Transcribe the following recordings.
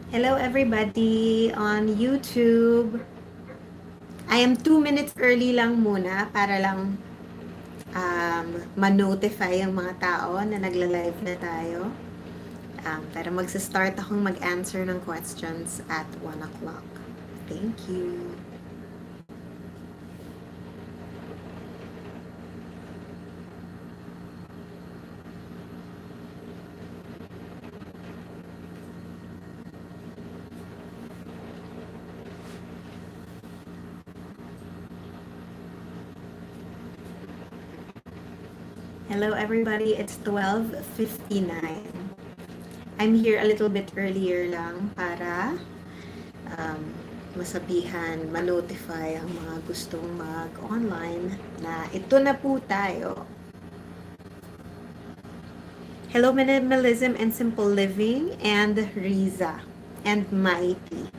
Hello everybody on YouTube. I am 2 minutes early lang muna para lang ma-notify yung mga tao na nagla-live na tayo. Pero magsa-start akong mag-answer ng questions at 1 o'clock. Thank you. Hello everybody, it's 12:59. I'm here a little bit earlier lang para masabihan, ma-notify ang mga gustong mag-online na ito na po tayo. Hello Minimalism and Simple Living and Riza and Mighty.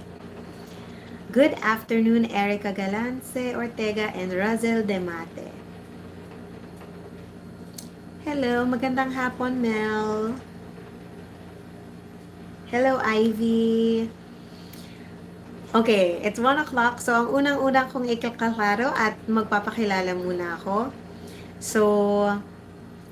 Good afternoon Erica Galance Ortega and Razel Demate. Hello, magandang hapon Mel. Hello Ivy. Okay, it's 1 o'clock. So, ang unang-unang kong ikaklaro at magpapakilala muna ako. So,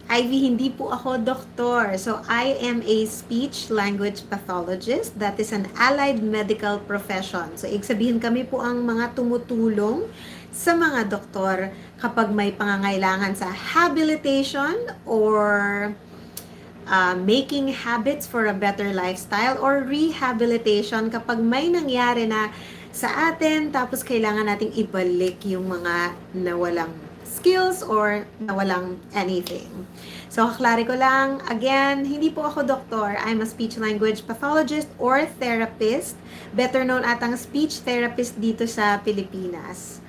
Ivy, hindi po ako doktor. So, I am a speech-language pathologist. That is an allied medical profession. So, ibig sabihin kami po ang mga tumutulong sa mga doktor kapag may pangangailangan sa habilitation or making habits for a better lifestyle or rehabilitation kapag may nangyari na sa atin tapos kailangan nating ibalik yung mga nawalang skills or nawalang anything. So, kaklari ko lang, again, hindi po ako doktor. I'm a speech-language pathologist or therapist. Better known atang speech therapist dito sa Pilipinas.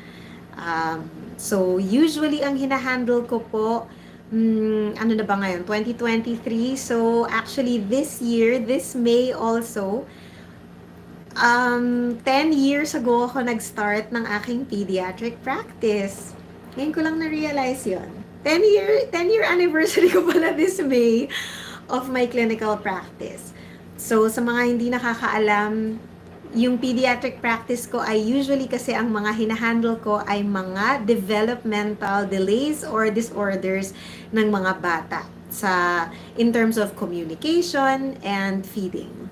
So, usually ang hinahandle ko po ano na ba ngayon? 2023. So, actually, this year, this May also, 10 years ago ako nag-start ng aking pediatric practice. Ngayon ko lang na-realize yun. 10-year anniversary ko pala this May of my clinical practice. So, sa mga hindi nakakaalam, yung pediatric practice ko ay usually kasi ang mga hinahandle ko ay mga developmental delays or disorders ng mga bata in terms of communication and feeding.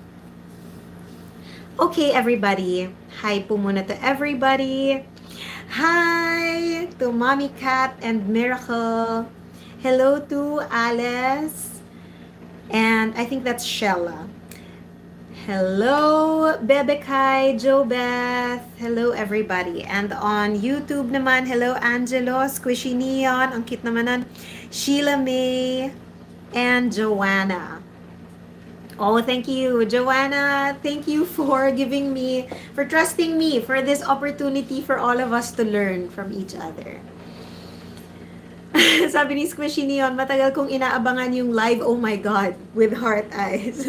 Okay, everybody. Hi po muna to everybody. Hi to Mommy Cat and Miracle. Hello to Alice. And I think that's Shella. Hello, Bebe Kai, Jo Beth. Hello, everybody. And on YouTube naman, hello, Angelo, Squishy Neon. Ang cute naman nun. Sheila May and Joanna. Oh, thank you, Joanna. Thank you for trusting me for this opportunity for all of us to learn from each other. Sabi ni Squishy Neon, matagal kong inaabangan yung live, oh my God, with heart eyes.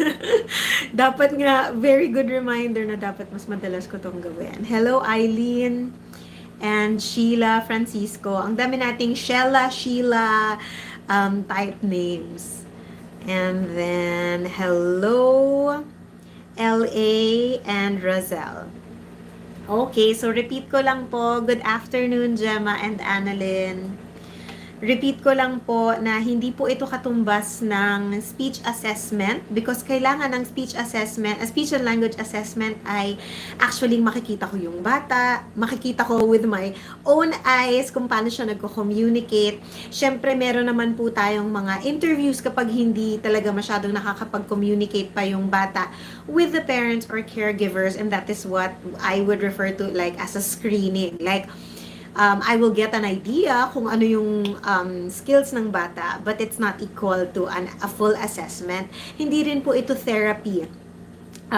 Dapat nga, very good reminder na dapat mas madalas ko tong gawin. Hello, Eileen and Sheila Francisco. Ang dami nating Sheila type names. And then, hello, LA and Razel. Okay, so repeat ko lang po. Good afternoon, Gemma and Annalyn. Repeat ko lang po na hindi po ito katumbas ng speech assessment because kailangan ng speech and language assessment ay actually makikita ko yung bata, makikita ko with my own eyes kung paano siya nagko-communicate. Syempre, meron naman po tayong mga interviews kapag hindi talaga masyadong nakakapag-communicate pa yung bata with the parents or caregivers, and that is what I would refer to like as a screening. Like, I will get an idea kung ano yung skills ng bata, but it's not equal to a full assessment. Hindi rin po ito therapy.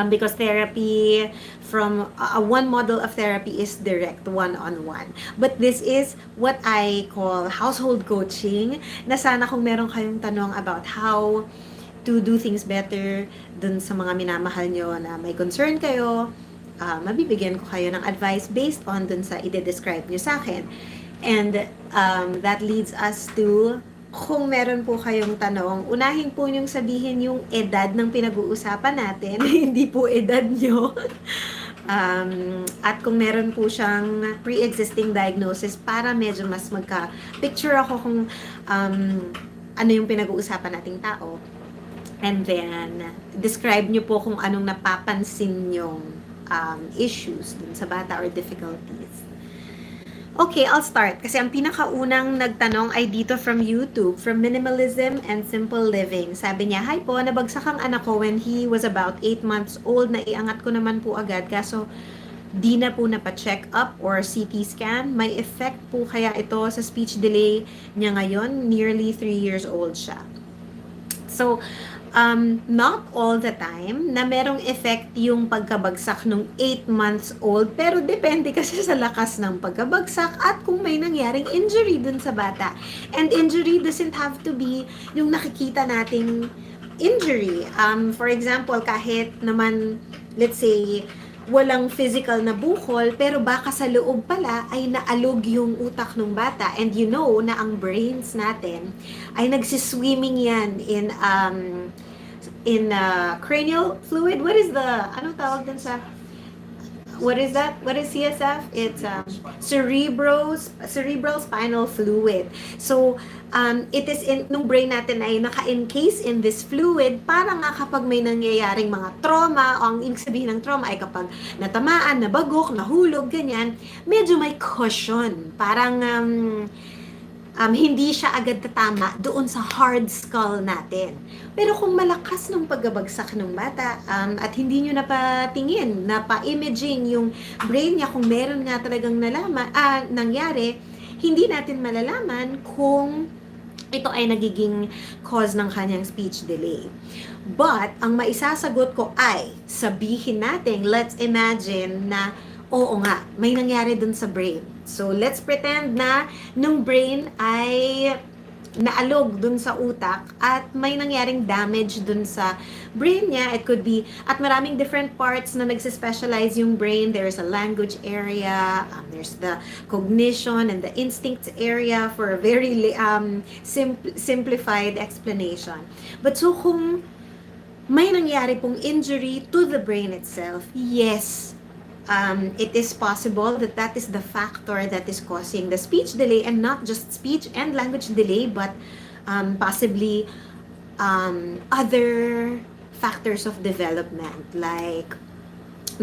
Because therapy from one model of therapy is direct one-on-one. But this is what I call household coaching, na sana kung meron kayong tanong about how to do things better dun sa mga minamahal nyo na may concern kayo, mabibigyan ko kayo ng advice based on dun sa i-describe nyo sa akin. And that leads us to kung meron po kayong tanong, unahin po niyong sabihin yung edad ng pinag-uusapan natin, hindi po edad niyo. At kung meron po siyang pre-existing diagnosis para medyo mas magka-picture ako kung ano yung pinag-uusapan nating tao. And then, describe nyo po kung anong napapansin nyong issues dun sa bata or difficulties. Okay, I'll start. Kasi ang pinakaunang nagtanong ay dito from YouTube, from Minimalism and Simple Living. Sabi niya, "Hi po, nabagsak ang anak ko when he was about 8 months old. Naiangat ko naman po agad. Kaso, di na po napacheck up or CT scan. May effect po kaya ito sa speech delay niya ngayon? Nearly 3 years old siya." So, not all the time na merong effect yung pagkabagsak nung 8 months old, pero depende kasi sa lakas ng pagkabagsak at kung may nangyaring injury dun sa bata. And injury doesn't have to be yung nakikita nating injury. For example, kahit naman, let's say, walang physical na bukol, pero baka sa loob pala ay naalog yung utak ng bata. And you know na ang brains natin ay nagsiswimming yan in cranial fluid. What is the, ano tawag din sa, what is that? What is CSF? It's cerebral spinal fluid. So, it is in, nung brain natin ay naka-encase in this fluid para nga kapag may nangyayaring mga trauma, o ang ibig sabihin ng trauma ay kapag natamaan, nabagok, nahulog, ganyan, medyo may cushion. Parang hindi siya agad tatama doon sa hard skull natin. Pero kung malakas ng pagbabagsak ng bata at hindi nyo napatingin, napa-imaging yung brain niya kung meron nga talagang nangyari, hindi natin malalaman kung ito ay nagiging cause ng kanyang speech delay. But, ang maisasagot ko ay, sabihin natin, let's imagine na oo nga, may nangyari dun sa brain. So, let's pretend na nung brain ay naalog dun sa utak at may nangyaring damage dun sa brain niya. It could be, at maraming different parts na nagsispecialize yung brain. There's a language area, there's the cognition and the instincts area for a very simplified explanation. But so kung may nangyari pong injury to the brain itself, yes, it is possible that that is the factor that is causing the speech delay, and not just speech and language delay, but possibly other factors of development, like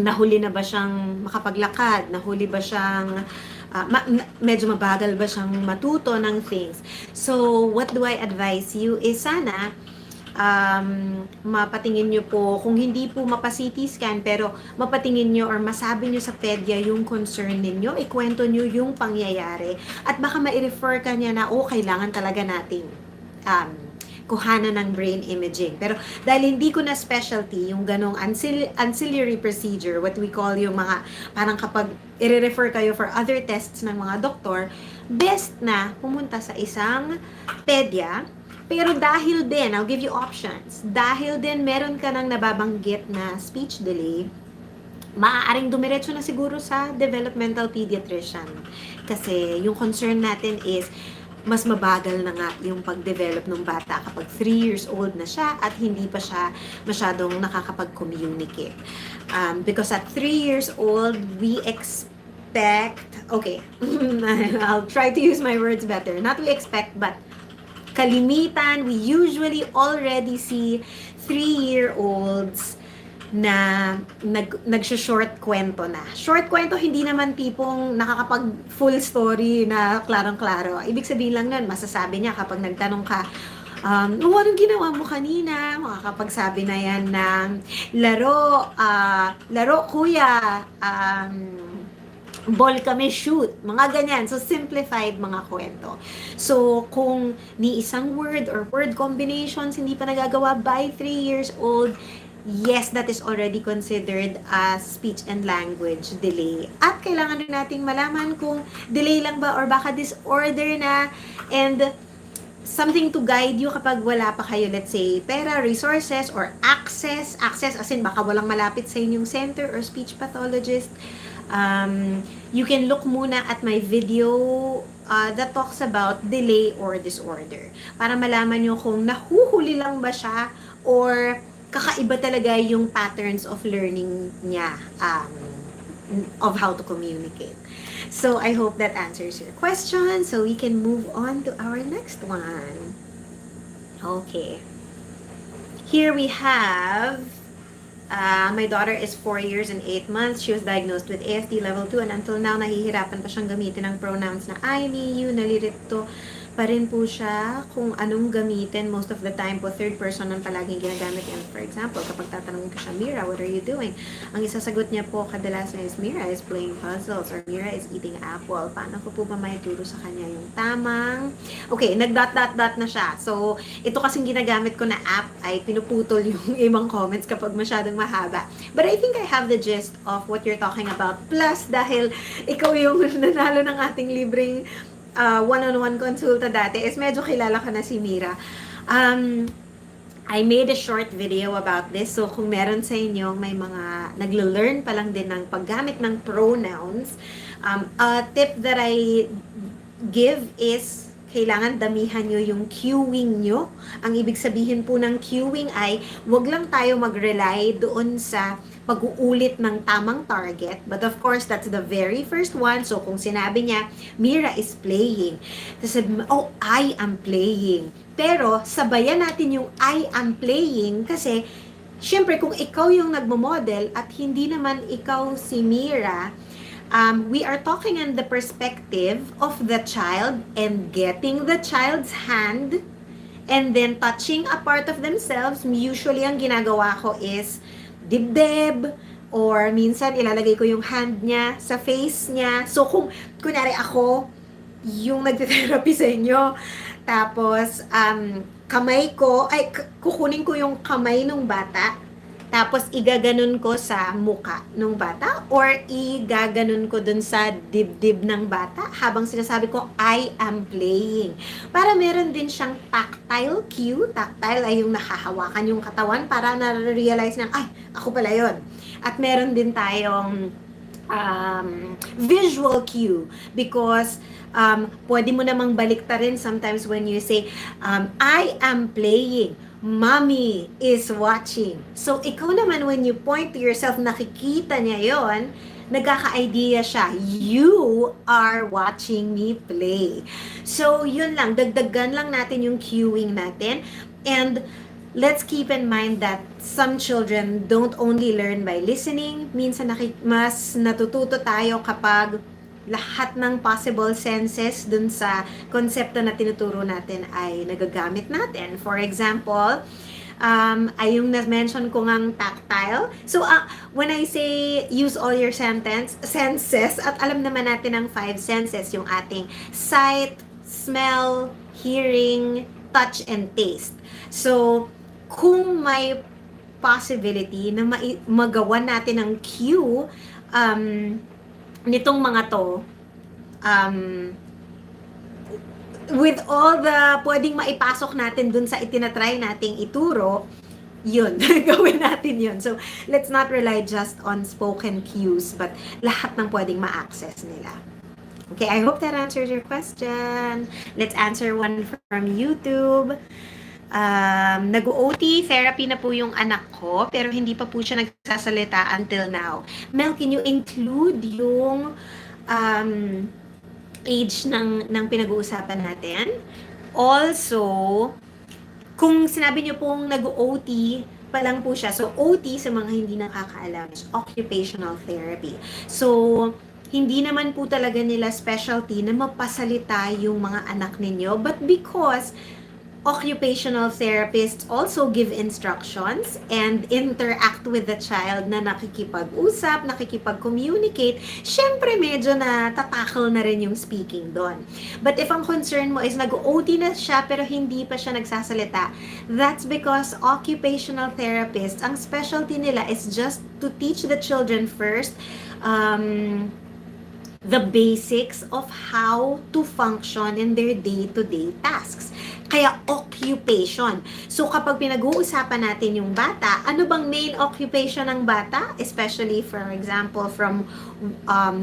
nahuli na ba siyang makapaglakad, nahuli ba siyang medyo mabagal ba siyang matuto ng things. So what do I advise you is sana mapatingin nyo po, kung hindi po mapa-CT scan, pero mapatingin nyo or masabi nyo sa pedia yung concern ninyo, ikwento nyo yung pangyayari, at baka ma-refer ka niya na, kailangan talaga nating kuhanan ng brain imaging. Pero dahil hindi ko na specialty yung ganong ancillary procedure, what we call yung mga, parang kapag i-refer kayo for other tests ng mga doktor, best na pumunta sa isang pedia. Pero dahil din, I'll give you options, dahil din meron ka nang nababanggit na speech delay, maaaring dumiretso na siguro sa developmental pediatrician. Kasi yung concern natin is, mas mabagal na nga yung pag-develop ng bata kapag 3 years old na siya at hindi pa siya masyadong nakakapag-communicate. Because at 3 years old, we expect, okay, I'll try to use my words better. Not we expect, but kalimitan, we usually already see 3-year-olds na nagsho-short kwento na. Short kwento, hindi naman tipong nakakapag full story na klarong-klaro. Ibig sabihin lang nun, masasabi niya kapag nagtanong ka, anong ginawa mo kanina? Makakapagsabi na yan ng laro kuya, ball kami, shoot, mga ganyan. So, simplified mga kwento. So, kung ni isang word or word combinations hindi pa nagagawa by 3 years old, yes, that is already considered as speech and language delay. At kailangan rin nating malaman kung delay lang ba or baka disorder na, and something to guide you kapag wala pa kayo, let's say, pera, resources, or access as in baka walang malapit sa inyong center or speech pathologist. You can look muna at my video that talks about delay or disorder. Para malaman nyo kung nahuhuli lang ba siya or kakaiba talaga yung patterns of learning niya of how to communicate. So I hope that answers your question. So we can move on to our next one. Okay. Here we have my daughter is 4 years and 8 months. She was diagnosed with ASD level 2 and until now, nahihirapan pa siyang gamitin ang pronouns na I, me, you, nalilito pa rin po siya kung anong gamitin. Most of the time po, third person ang palaging ginagamit yan. For example, kapag tatanungin ko siya, Mira, what are you doing? Ang isasagot niya po kadalasan is, Mira is playing puzzles or Mira is eating apple. Paano ko po ba maituro sa kanya yung tamang... Okay, nag-dot-dot-dot na siya. So, ito kasing ginagamit ko na app ay pinuputol yung ibang comments kapag masyadong mahaba. But I think I have the gist of what you're talking about. Plus, dahil ikaw yung nanalo ng ating libreng one-on-one konsulta dati, is medyo kilala ka na si Mira. I made a short video about this. So, kung meron sa inyo, may mga nagle-learn pa lang din ng paggamit ng pronouns, a tip that I give is kailangan damihan nyo yung cueing nyo. Ang ibig sabihin po ng cueing ay wag lang tayo mag-rely doon sa pag-uulit ng tamang target. But of course, that's the very first one. So kung sinabi niya, Mira is playing. Sabi mo, oh, I am playing. Pero sabayan natin yung I am playing kasi syempre kung ikaw yung nagmo-model at hindi naman ikaw si Mira, we are talking in the perspective of the child and getting the child's hand and then touching a part of themselves. Usually, ang ginagawa ko is dibdib or minsan ilalagay ko yung hand niya sa face niya. So, kung kunyari ako yung nagte-therapy sa inyo, tapos kamay ko, kukunin ko yung kamay ng bata, tapos igaganon ko sa muka ng bata or igaganon ko dun sa dibdib ng bata habang sinasabi ko, I am playing. Para meron din siyang tactile cue. Tactile ay yung nakahawakan yung katawan para na-realize na, ay, ako pala yun. At meron din tayong visual cue because pwede mo namang baliktarin sometimes when you say, I am playing. Mommy is watching. So, ikaw naman, when you point to yourself, nakikita niya yon, nagkaka-idea siya, you are watching me play. So, yun lang, dagdagan lang natin yung cueing natin. And let's keep in mind that some children don't only learn by listening. Minsan mas natututo tayo kapag lahat ng possible senses dun sa konsepto na tinuturo natin ay nagagamit natin. For example, ay yung na-mention ko ngang tactile. So, when I say use all your senses, at alam naman natin ang 5 senses, yung ating sight, smell, hearing, touch, and taste. So, kung may possibility na magawa natin ang cue, nitong mga to, with all the pwedeng maipasok natin dun sa itinatry nating ituro, yun, gawin natin yun. So, let's not rely just on spoken cues, but lahat ng pwedeng ma-access nila. Okay, I hope that answers your question. Let's answer one from YouTube. Nag-OT therapy na po yung anak ko pero hindi pa po siya nagsasalita until now. Mel, can you include yung age ng pinag-uusapan natin? Also, kung sinabi niyo pong nag-OT pa lang po siya, so OT sa mga hindi nakakaalam is occupational therapy. So, hindi naman po talaga nila specialty na mapasalita yung mga anak ninyo, but because occupational therapists also give instructions and interact with the child na nakikipag-usap, nakikipag-communicate, syempre medyo na tatakal na rin yung speaking doon. But if ang concern mo is nag-OT na siya pero hindi pa siya nagsasalita, that's because occupational therapists, ang specialty nila is just to teach the children first, the basics of how to function in their day-to-day tasks. Kaya occupation. So kapag pinag-uusapan natin yung bata, ano bang main occupation ng bata? Especially for example from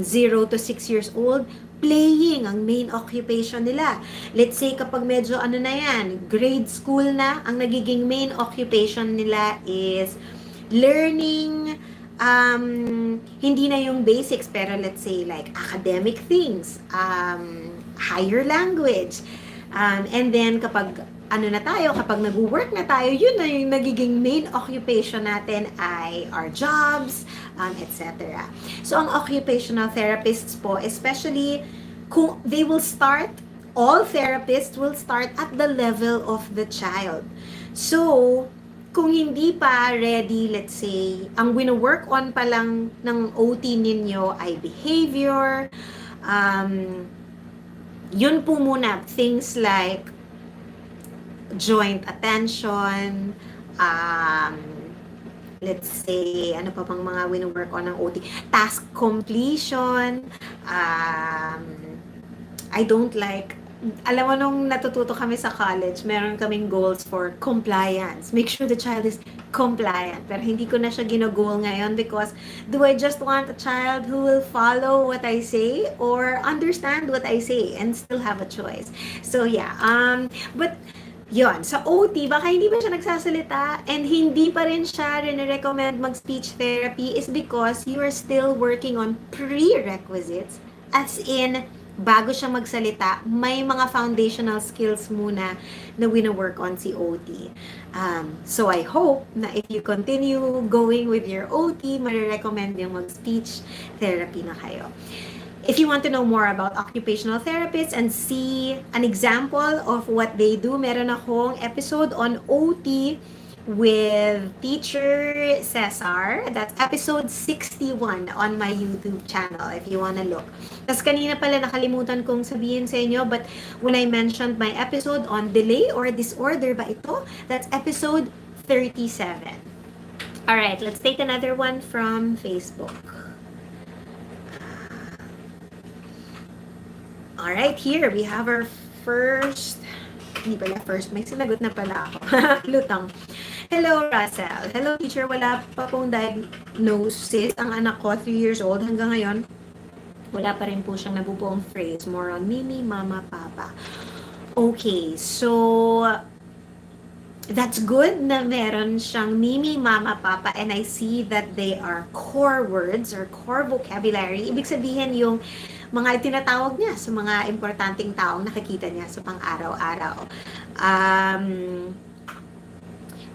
0 to 6 years old, playing ang main occupation nila. Let's say kapag medyo ano na yan, grade school na, ang nagiging main occupation nila is learning, hindi na yung basics, pero let's say like academic things, higher language, and then kapag ano na tayo, kapag nag-work na tayo, yun na yung nagiging main occupation natin ay our jobs, etc. So, ang occupational therapists po, especially kung they will start, all therapists will start at the level of the child. So, kung hindi pa ready, let's say, ang wino-work on pa lang ng OT ninyo ay behavior, yun po muna, things like joint attention, let's say, ano pa bang mga wino-work on ng OT, task completion, I don't like, alam mo nung natututo kami sa college, meron kaming goals for compliance. Make sure the child is compliant. Pero hindi ko na siya gino-goal ngayon because do I just want a child who will follow what I say or understand what I say and still have a choice? So yeah, but yun, sa OT, baka hindi ba siya nagsasalita and hindi pa rin siya rin-recommend mag-speech therapy is because you are still working on prerequisites, as in, bago siya magsalita, may mga foundational skills muna na wino-work on si OT. So I hope na if you continue going with your OT, marirecommend yung mag-speech therapy na kayo. If you want to know more about occupational therapists and see an example of what they do, meron akong episode on OT with Teacher Cesar. That's episode 61 on my YouTube channel if you wanna look. Tapos kanina pala nakalimutan kong sabihin sa inyo, but when I mentioned my episode on delay or disorder ba ito, that's episode 37. Alright, let's take another one from Facebook. Alright, here we have our first, hindi pala first, may sinagot na pala ako. Lutang. Hello, Russell. Hello, teacher. Wala pa pong diagnosis ang anak ko, 3 years old. Hanggang ngayon, wala pa rin po siyang nabubuong phrase. More on Mimi, Mama, Papa. Okay, so that's good na meron siyang Mimi, Mama, Papa, and I see that they are core words or core vocabulary. Ibig sabihin yung mga tinatawag niya sa mga importanteng taong nakikita niya sa pang-araw-araw.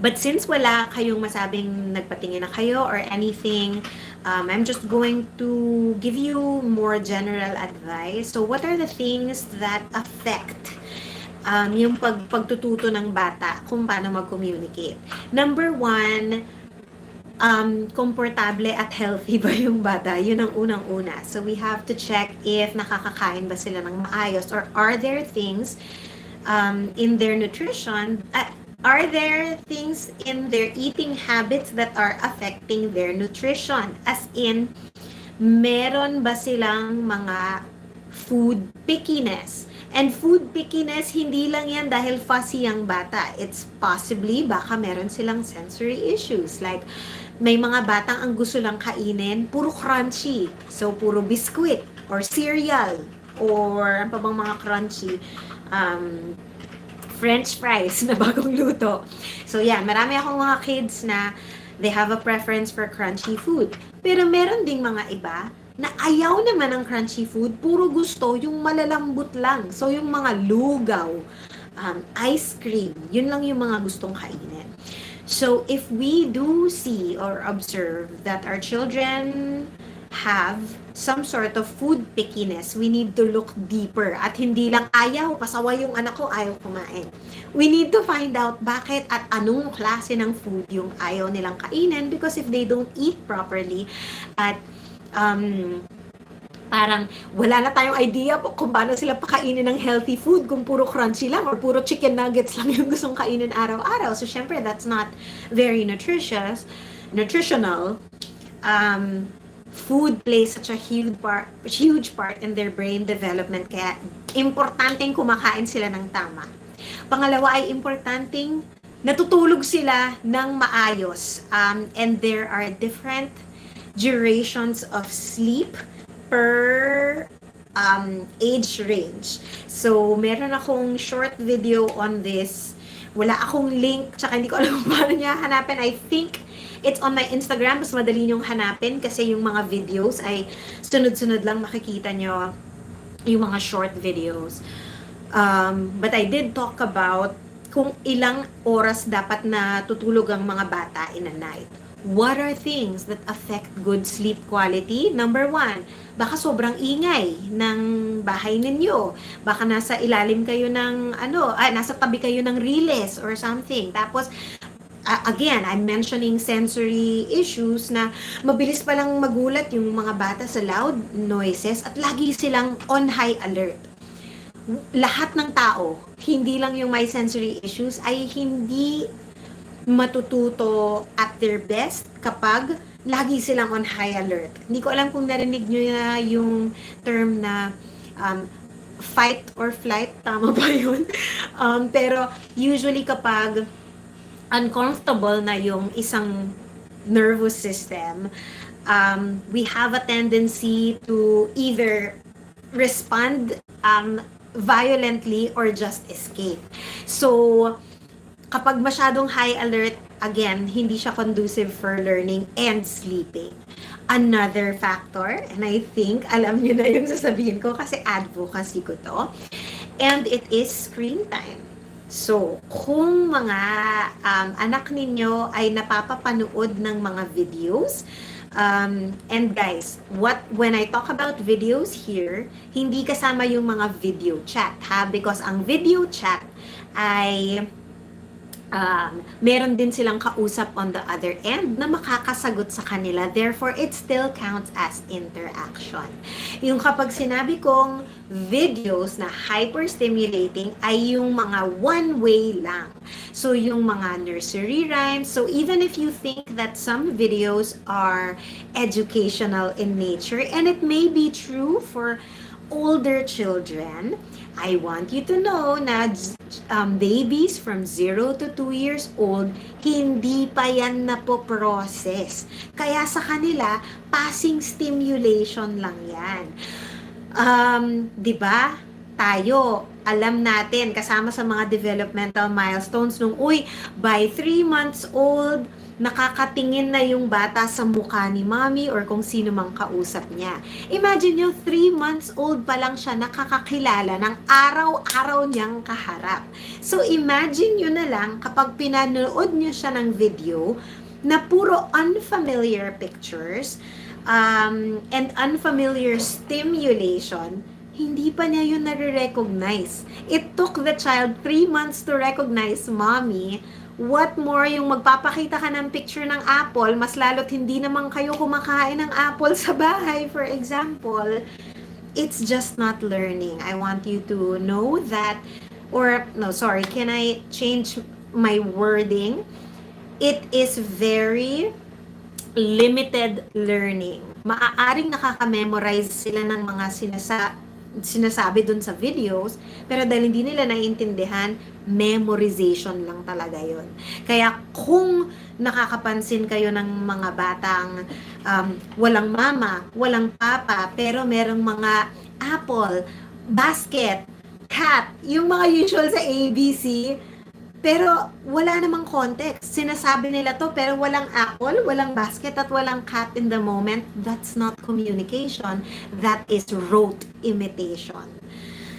But since wala kayong masabing nagpatingin na kayo or anything, I'm just going to give you more general advice. So what are the things that affect yung pagtututo ng bata kung paano mag-communicate? Number 1, komportable at healthy ba yung bata? Yun ang unang-una. So we have to check if nakakakain ba sila ng maayos or are there things in their nutrition, are there things in their eating habits that are affecting their nutrition? As in, meron ba silang mga food pickiness? And food pickiness, hindi lang yan dahil fussy ang bata. It's possibly, baka meron silang sensory issues. Like, may mga batang ang gusto lang kainin, puro crunchy. So, puro biscuit or cereal or ano pa bang mga crunchy. French fries na bagong luto. So, yeah, marami akong mga kids na they have a preference for crunchy food. Pero meron ding mga iba na ayaw naman ng crunchy food, puro gusto yung malalambot lang. So, yung mga lugaw, ice cream, yun lang yung mga gustong kainin. So, if we do see or observe that our children have some sort of food pickiness, we need to look deeper. At hindi lang ayaw, pasaway yung anak ko, ayaw kumain. We need to find out bakit at anong klase ng food yung ayaw nilang kainin, because if they don't eat properly at parang wala na tayong idea kung paano sila pakainin ng healthy food kung puro crunchy lang or puro chicken nuggets lang yung gustong kainin araw-araw. So, syempre, that's not very nutritional. food plays such a huge part in their brain development. Kaya importanteng kumakain sila ng tama. Pangalawa ay importanteng natutulog sila ng maayos. And there are different durations of sleep per age range. So, meron akong short video on this. Wala akong link, tsaka hindi ko alam kung paano niya hanapin. I think it's on my Instagram, mas madali niyong hanapin kasi yung mga videos ay sunod-sunod lang makikita niyo yung mga short videos. But I did talk about kung ilang oras dapat na tutulog ang mga bata in a night. What are things that affect good sleep quality? Number 1, baka sobrang ingay ng bahay ninyo. Baka nasa ilalim kayo ng nasa tabi kayo ng riles or something. Tapos again, I'm mentioning sensory issues na mabilis palang magulat yung mga bata sa loud noises at lagi silang on high alert. Lahat ng tao, hindi lang yung may sensory issues, ay hindi matututo at their best kapag lagi silang on high alert. Hindi ko alam kung narinig nyo na yung term na fight or flight, tama ba yun? Pero usually kapag uncomfortable na yung isang nervous system, we have a tendency to either respond violently or just escape. So, kapag masyadong high alert, again, hindi siya conducive for learning and sleeping. Another factor, and I think, alam niyo na yung sasabihin ko kasi advocacy ko to, and it is screen time. So, kung mga anak ninyo ay napapapanood ng mga videos, and guys, when I talk about videos here, hindi kasama yung mga video chat, ha? Because ang video chat ay meron din silang kausap on the other end na makakasagot sa kanila. Therefore, it still counts as interaction. Yung kapag sinabi kong videos na hyper-stimulating ay yung mga one-way lang. So, yung mga nursery rhymes. So, even if you think that some videos are educational in nature, and it may be true for older children, I want you to know na babies from 0 to 2 years old, hindi pa yan napoprocess. Kaya sa kanila, passing stimulation lang yan. Di ba? Tayo, alam natin, kasama sa mga developmental milestones nung, by 3 months old, nakakatingin na yung bata sa mukha ni mommy or kung sino mang kausap niya. Imagine nyo, 3 months old pa lang siya nakakakilala ng araw-araw niyang kaharap. So imagine nyo na lang kapag pinanood nyo siya ng video na puro unfamiliar pictures and unfamiliar stimulation, hindi pa niya yun nare-recognize. It took the child 3 months to recognize mommy. What more, yung magpapakita ka ng picture ng apple, mas lalo't hindi naman kayo kumakain ng apple sa bahay, for example, it's just not learning. I want you to know that, can I change my wording? It is very limited learning. Maaaring nakaka-memorize sila ng mga sinasabi dun sa videos, pero dahil hindi nila naiintindihan, memorization lang talaga yon. Kaya kung nakakapansin kayo ng mga batang walang mama, walang papa, pero merong mga apple, basket, cat, yung mga usual sa ABC, pero wala namang context. Sinasabi nila to pero walang apple, walang basket, at walang cat in the moment. That's not communication. That is rote imitation.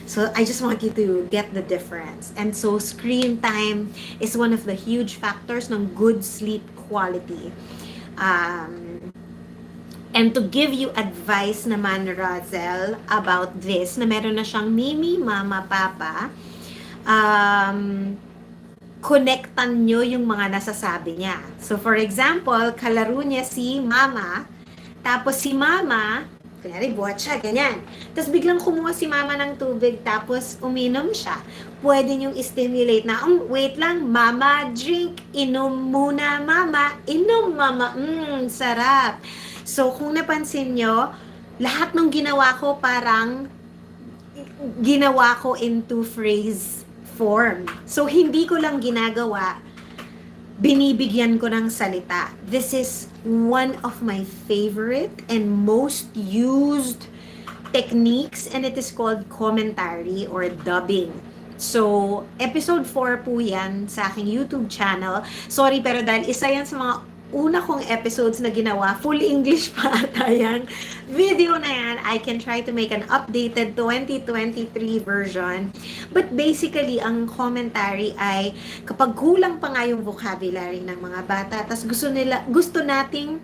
So I just want you to get the difference. And so screen time is one of the huge factors ng good sleep quality. And to give you advice naman, Razel, about this, na meron na siyang mimi, mama, papa, connectan nyo yung mga nasasabi niya. So, for example, kalaro niya si mama, tapos si mama, kunyari, buhat siya, ganyan. Tapos biglang kumuha si mama ng tubig, tapos uminom siya. Pwede niyong stimulate na, wait lang, mama, drink, inom muna, mama, inom, mama, sarap. So, kung napansin nyo, lahat ng ginawa ko parang ginawa ko into phrase form. So, hindi ko lang ginagawa, binibigyan ko ng salita. This is one of my favorite and most used techniques, and it is called commentary or dubbing. So, episode 4 po yan sa aking YouTube channel. Sorry, pero dahil isa yan sa mga una kong episodes na ginawa, full English pa ata yan. Video na yan, I can try to make an updated 2023 version. But basically, ang commentary ay kapag kulang pa nga yung vocabulary ng mga bata, tas gusto nating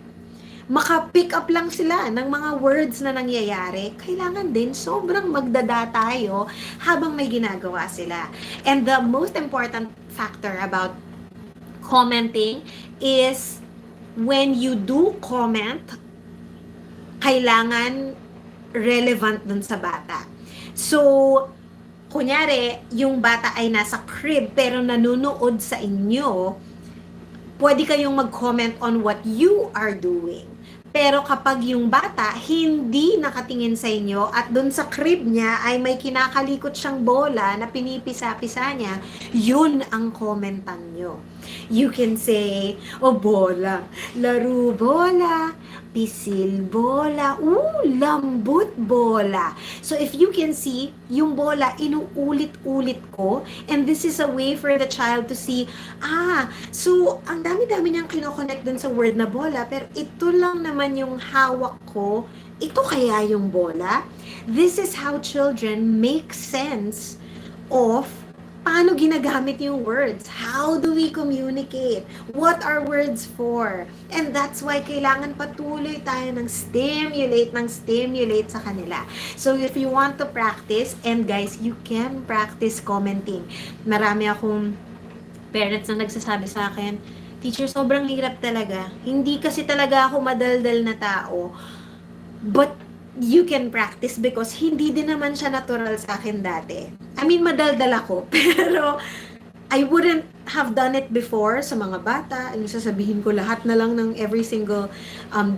maka-pick up lang sila ng mga words na nangyayari, kailangan din sobrang magdada tayo habang may ginagawa sila. And the most important factor about commenting is when you do comment, kailangan relevant dun sa bata. So, kunyari, yung bata ay nasa crib pero nanonood sa inyo, pwede kayong mag-comment on what you are doing. Pero kapag yung bata hindi nakatingin sa inyo at dun sa crib niya ay may kinakalikot siyang bola na pinipisa-pisa niya, yun ang komentan nyo. You can say, oh bola, laro bola, pisil bola, lambot bola. So if you can see, yung bola, inuulit-ulit ko, and this is a way for the child to see, so ang dami-dami niyang kinoconnect dun sa word na bola, pero ito lang naman yung hawak ko, ito kaya yung bola? This is how children make sense of paano ginagamit yung words. How do we communicate? What are words for? And that's why kailangan patuloy tayo ng stimulate sa kanila. So if you want to practice, and guys, you can practice commenting. Marami akong parents na nagsasabi sa akin, teacher, sobrang hirap talaga. Hindi kasi talaga ako madaldal na tao. But you can practice because hindi din naman siya natural sa akin dati. I mean, madaldal ako, pero I wouldn't have done it before sa mga bata. Yung sasabihin ko lahat na lang ng every single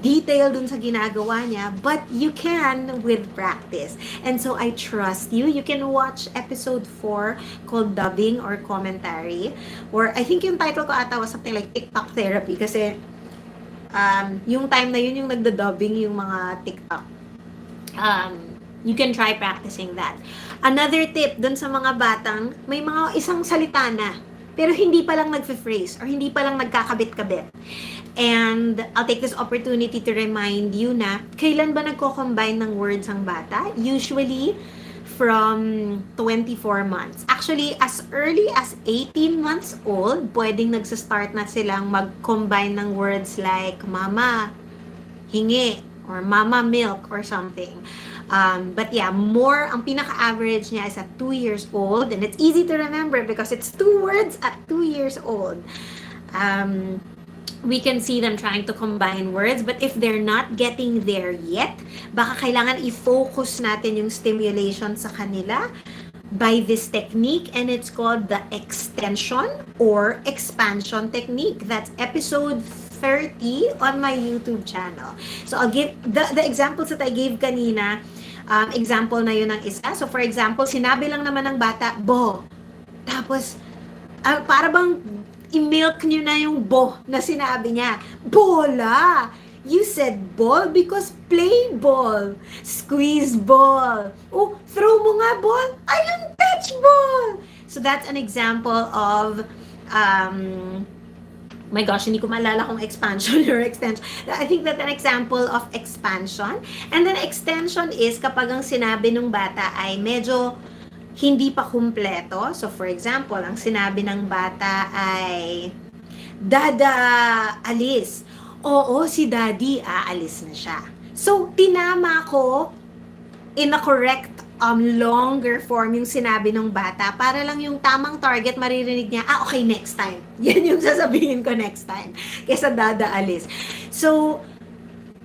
detail dun sa ginagawa niya. But you can with practice. And so I trust you. You can watch episode 4 called Dubbing or Commentary. Or I think yung title ko ata was something like TikTok Therapy. Kasi yung time na yun yung nagda-dubbing yung mga TikTok. You can try practicing that. Another tip dun sa mga batang may mga isang salita na pero hindi pa lang nagfe-phrase or hindi pa lang nagkakabit-kabit. And I'll take this opportunity to remind you na kailan ba nagko-combine ng words ang bata? Usually from 24 months. Actually, as early as 18 months old, pwedeng nagsa-start na silang mag-combine ng words like mama, hingi, or mama milk or something. But yeah, ang pinaka-average niya is at 2 years old, and it's easy to remember because it's 2 words at 2 years old. We can see them trying to combine words, but if they're not getting there yet, baka kailangan i-focus natin yung stimulation sa kanila by this technique, and it's called the extension or expansion technique. That's episode 30 on my YouTube channel. So I'll give the examples that I gave kanina. Example na yun ng isa. So for example, sinabi lang naman ng bata, bo. Tapos, para bang i-milk nyo na yung bo na sinabi niya. Bola! You said ball because play ball. Squeeze ball. Oh, throw mo nga ball. Ayun, touch ball. So that's an example of my gosh, hindi ko maalala kung expansion or extension. I think that's an example of expansion. And then extension is kapag ang sinabi ng bata ay medyo hindi pa kumpleto. So for example, ang sinabi ng bata ay, Dada, alis. Oo, si Daddy, aalis na siya. So, tinama ko in a correct longer form yung sinabi ng bata para lang yung tamang target maririnig niya, okay, next time. Yan yung sasabihin ko next time. Kesa Dada, alis. So,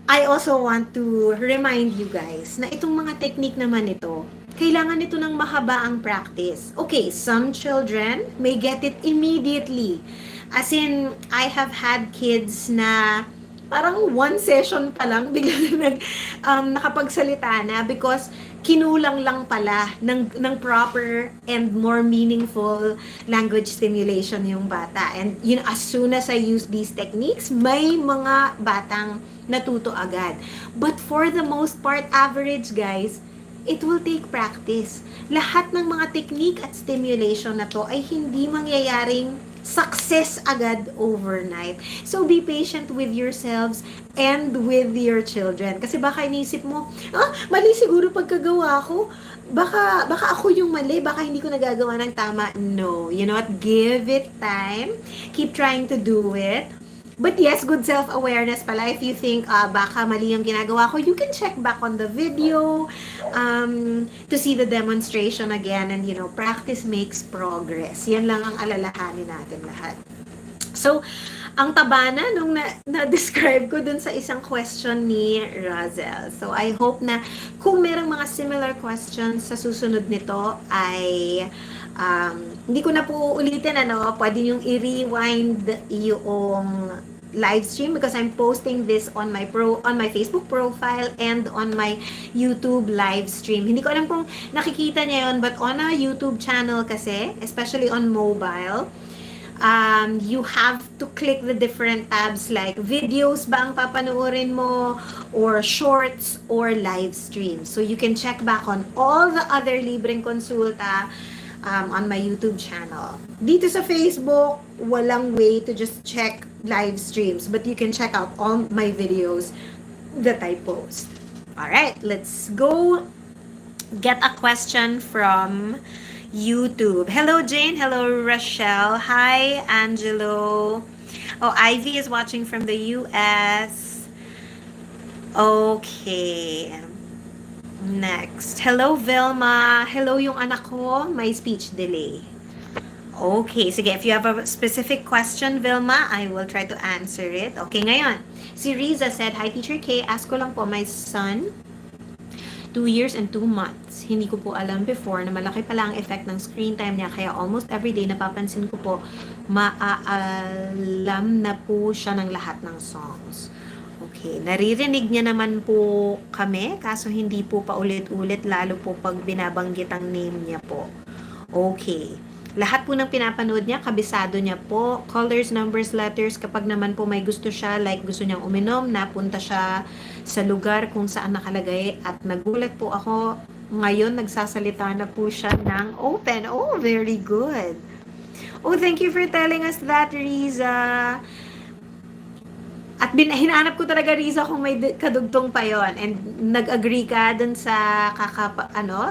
I also want to remind you guys na itong mga technique naman ito, kailangan ito ng mahabaang practice. Okay, some children may get it immediately. As in, I have had kids na parang one session pa lang, biglang nakapagsalita na because kinulang lang pala ng proper and more meaningful language stimulation yung bata. And as soon as I use these techniques, may mga batang natuto agad. But for the most part, average guys, it will take practice. Lahat ng mga technique at stimulation na to ay hindi mangyayaring success agad overnight. So be patient with yourselves and with your children. Kasi baka inisip mo, mali siguro pagkagawa ko. Baka ako yung mali, baka hindi ko nagagawa ng tama. No, you know what? Give it time. Keep trying to do it. But yes, good self-awareness pala. If you think, baka mali yung ginagawa ko, you can check back on the video to see the demonstration again. And, practice makes progress. Yan lang ang alalahanin natin lahat. So, ang taba na nung na-describe ko dun sa isang question ni Razel. So, I hope na kung merong mga similar questions sa susunod nito ay hindi ko na po ulitin, pwede yung i-rewind yung live stream because I'm posting this on my Facebook profile and on my YouTube live stream. Hindi ko alam kung nakikita niya yun, but on a YouTube channel kasi, especially on mobile, you have to click the different tabs like videos ba ang papanoorin mo, or shorts, or live stream. So you can check back on all the other Libreng Konsulta on my YouTube channel. Dito sa Facebook, walang way to just check live streams, but you can check out all my videos that I post. Alright, let's go get a question from YouTube. Hello, Jane. Hello, Rochelle. Hi, Angelo. Oh, Ivy is watching from the US. Okay. Next. Hello, Vilma. Hello, yung anak ko. May speech delay. Okay. Sige, if you have a specific question, Vilma, I will try to answer it. Okay, ngayon. Si Riza said, Hi, Teacher Kaye. Ask ko lang po, my son, 2 years and 2 months. Hindi ko po alam before na malaki pala ang effect ng screen time niya. Kaya almost every day napapansin ko po, maaalam na po siya ng lahat ng songs. Okay, naririnig niya naman po kami, kaso hindi po paulit-ulit, lalo po pag binabanggit ang name niya po. Okay. Lahat po ng pinapanood niya, kabisado niya po. Colors, numbers, letters, kapag naman po may gusto siya, like gusto niyang uminom, napunta siya sa lugar kung saan nakalagay, at nagulat po ako, ngayon nagsasalita na po siya ng open. Oh, very good. Oh, thank you for telling us that, Riza. At hinahanap ko talaga, Riza, kung may kadugtong pa yon. And nag-agree ka dun sa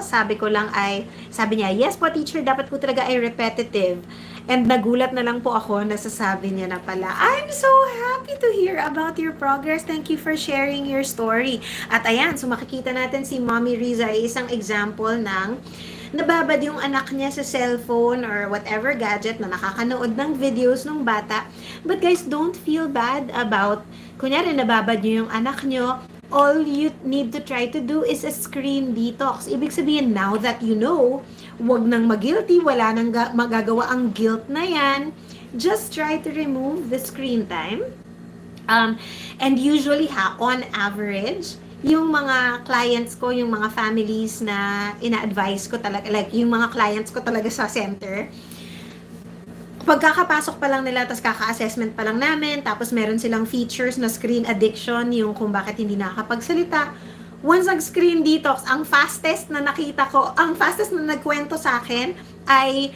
sabi ko lang ay, sabi niya, yes po teacher, dapat po talaga ay repetitive. And nagulat na lang po ako, nasasabi niya na pala, I'm so happy to hear about your progress. Thank you for sharing your story. At ayan, so makikita natin si Mommy Riza ay isang example ng nababad yung anak niya sa cellphone or whatever gadget na nakakanood ng videos ng bata. But guys, don't feel bad about, kunyari nababad niyo yung anak niyo, all you need to try to do is a screen detox. Ibig sabihin, now that you know, wag nang mag-guilty, wala nang magagawa ang guilt na yan, just try to remove the screen time. And usually on average, yung mga clients ko, yung mga families na ina-advise ko talaga, like yung mga clients ko talaga sa center, pagkakapasok pa lang nila, tapos kaka-assessment pa lang namin, tapos meron silang features na screen addiction, yung kung bakit hindi nakakapagsalita. Once nag-screen detox, ang fastest na nakita ko, ang fastest na nagkwento sa akin, ay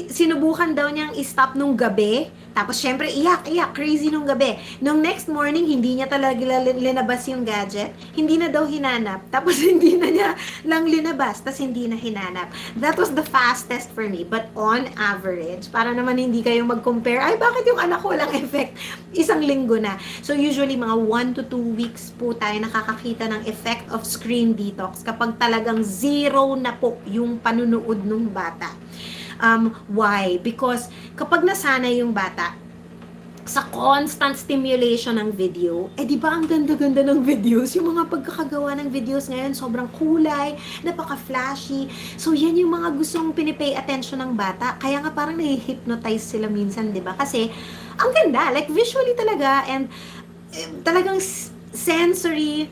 sinubukan daw niyang i-stop nung gabi. Tapos syempre iyak, crazy nung gabi. Nung next morning, hindi niya talaga linabas yung gadget. Hindi na daw hinanap. Tapos hindi na niya lang linabas. Tapos hindi na hinanap. That was the fastest for me. But on average, para naman hindi kayo mag-compare, ay bakit yung anak ko walang effect? Isang linggo na. So usually mga 1 to 2 weeks po tayo nakakakita ng effect of screen detox kapag talagang zero na po yung panunood ng bata. Why? Because kapag nasanay yung bata sa constant stimulation ng video, di ba ang ganda-ganda ng videos? Yung mga pagkakagawa ng videos ngayon, sobrang kulay, napaka-flashy. So, yan yung mga gustong pinipay attention ng bata. Kaya nga parang nai-hypnotize sila minsan, di ba? Kasi, ang ganda, like visually talaga, and talagang sensory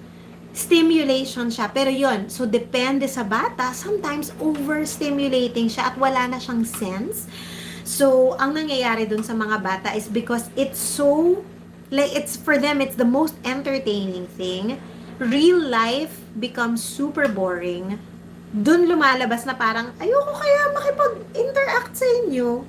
stimulation siya. Pero yon, so depende sa bata, sometimes overstimulating siya at wala na siyang sense. So, ang nangyayari dun sa mga bata is because it's so, like, it's for them, it's the most entertaining thing. Real life becomes super boring. Dun lumalabas na parang, ayoko kaya makipag-interact sa inyo.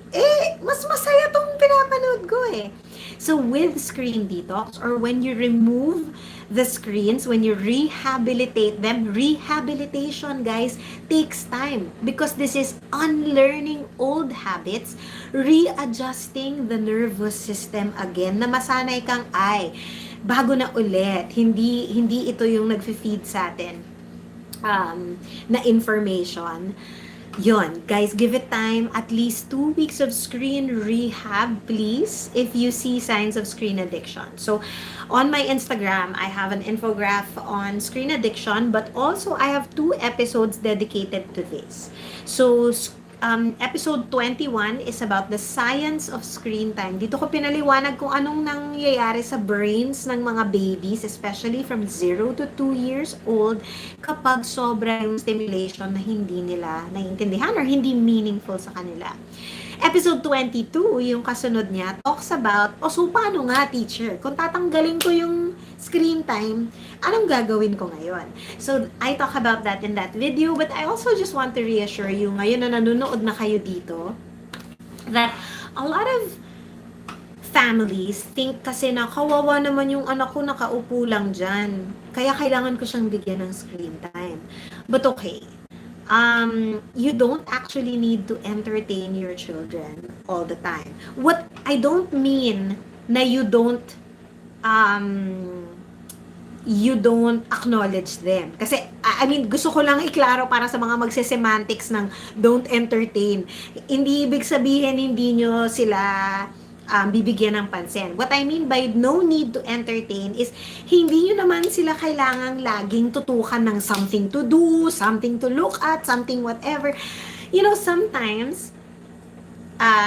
Mas masaya tong pinapanood ko eh. So, with screen detox, or when you remove the screens, when you rehabilitate them, rehabilitation, guys, takes time because this is unlearning old habits, readjusting the nervous system again, na masanay kang, bago na ulit, hindi ito yung nag-feed sa atin na information. Yon, guys, give it time. At least 2 weeks of screen rehab, please, if you see signs of screen addiction. So, on my Instagram, I have an infographic on screen addiction, but also I have 2 episodes dedicated to this. So, episode 21 is about the science of screen time. Dito ko pinaliwanag kung anong nangyayari sa brains ng mga babies, especially from 0 to 2 years old, kapag sobra yung stimulation na hindi nila naiintindihan or hindi meaningful sa kanila. Episode 22, yung kasunod niya, talks about, so paano nga, teacher? Kung tatanggalin ko yung screen time, anong gagawin ko ngayon? So, I talk about that in that video, but I also just want to reassure you, ngayon na nanonood na kayo dito, that a lot of families think kasi na kawawa naman yung anak ko nakaupo lang dyan. Kaya kailangan ko siyang bigyan ng screen time. But okay, you don't actually need to entertain your children all the time. What I don't mean na you don't acknowledge them. Kasi, I mean, gusto ko lang iklaro para sa mga magse-semantics ng don't entertain. Hindi ibig sabihin hindi nyo sila bibigyan ng pansin. What I mean by no need to entertain is hindi nyo naman sila kailangang laging tutukan ng something to do, something to look at, something whatever. You know, sometimes,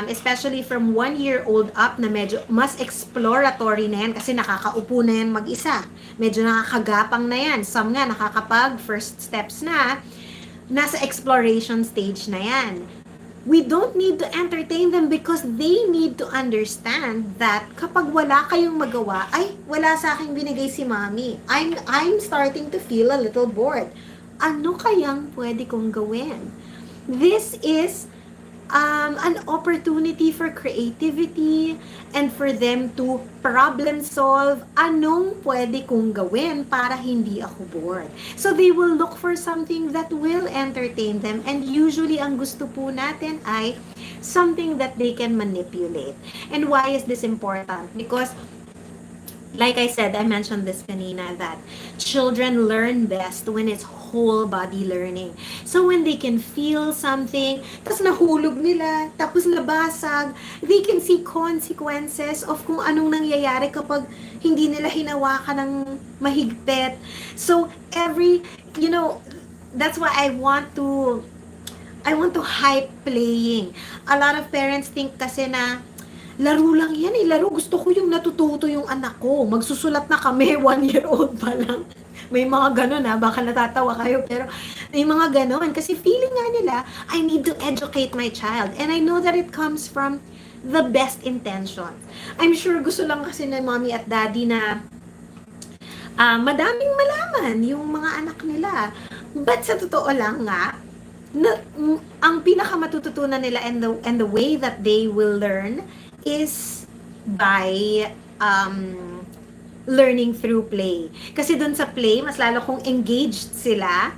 especially from 1-year-old up na medyo mas exploratory na yan kasi nakakaupo na yan mag-isa. Medyo nakakagapang na yan. Some nga nakakapag first steps na. Nasa exploration stage na yan. We don't need to entertain them because they need to understand that kapag wala kayong magawa, wala sa aking binigay si mommy. I'm starting to feel a little bored. Ano kayang pwede kong gawin? This is an opportunity for creativity and for them to problem solve. Anong pwede kong gawin para hindi ako bored? So they will look for something that will entertain them, and usually ang gusto po natin ay something that they can manipulate. And why is this important? Because like I said, I mentioned this kanina, that children learn best when it's whole body learning. So when they can feel something, tapos nahulog nila, tapos nabasag, they can see consequences of kung anong nangyayari kapag hindi nila hinawakan ng mahigpit. So that's why I want to hype playing. A lot of parents think kasi na laro lang yan laro. Gusto ko yung natututo yung anak ko. Magsusulat na kami, 1-year-old pa lang. May mga ganon baka natatawa kayo, pero may mga ganon. Kasi feeling nga nila, I need to educate my child. And I know that it comes from the best intention. I'm sure gusto lang kasi ng mommy at daddy na madaming malaman yung mga anak nila. But sa totoo lang nga, ang pinakamatututunan nila and the way that they will learn is by learning through play. Kasi dun sa play, mas lalo kung engaged sila,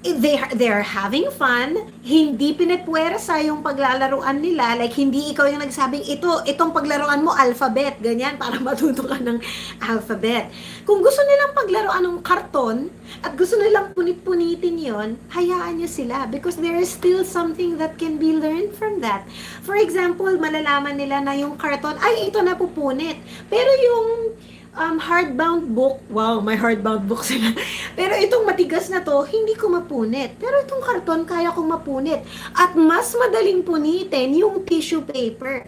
they are having fun, hindi pinipwersa yung paglalaruan nila, like hindi ikaw yung nagsabing itong paglaruan mo alphabet, ganyan, para matuto ka ng alphabet. Kung gusto nilang paglaruan ng karton at gusto nilang punit-punitin yon, hayaan nyo sila because there is still something that can be learned from that. For example, malalaman nila na yung karton, ito na pupunit. Pero yung hardbound book, wow, may hardbound book sila. Pero itong matigas na to, hindi ko mapunit. Pero itong karton, kaya kong mapunit. At mas madaling punitin yung tissue paper.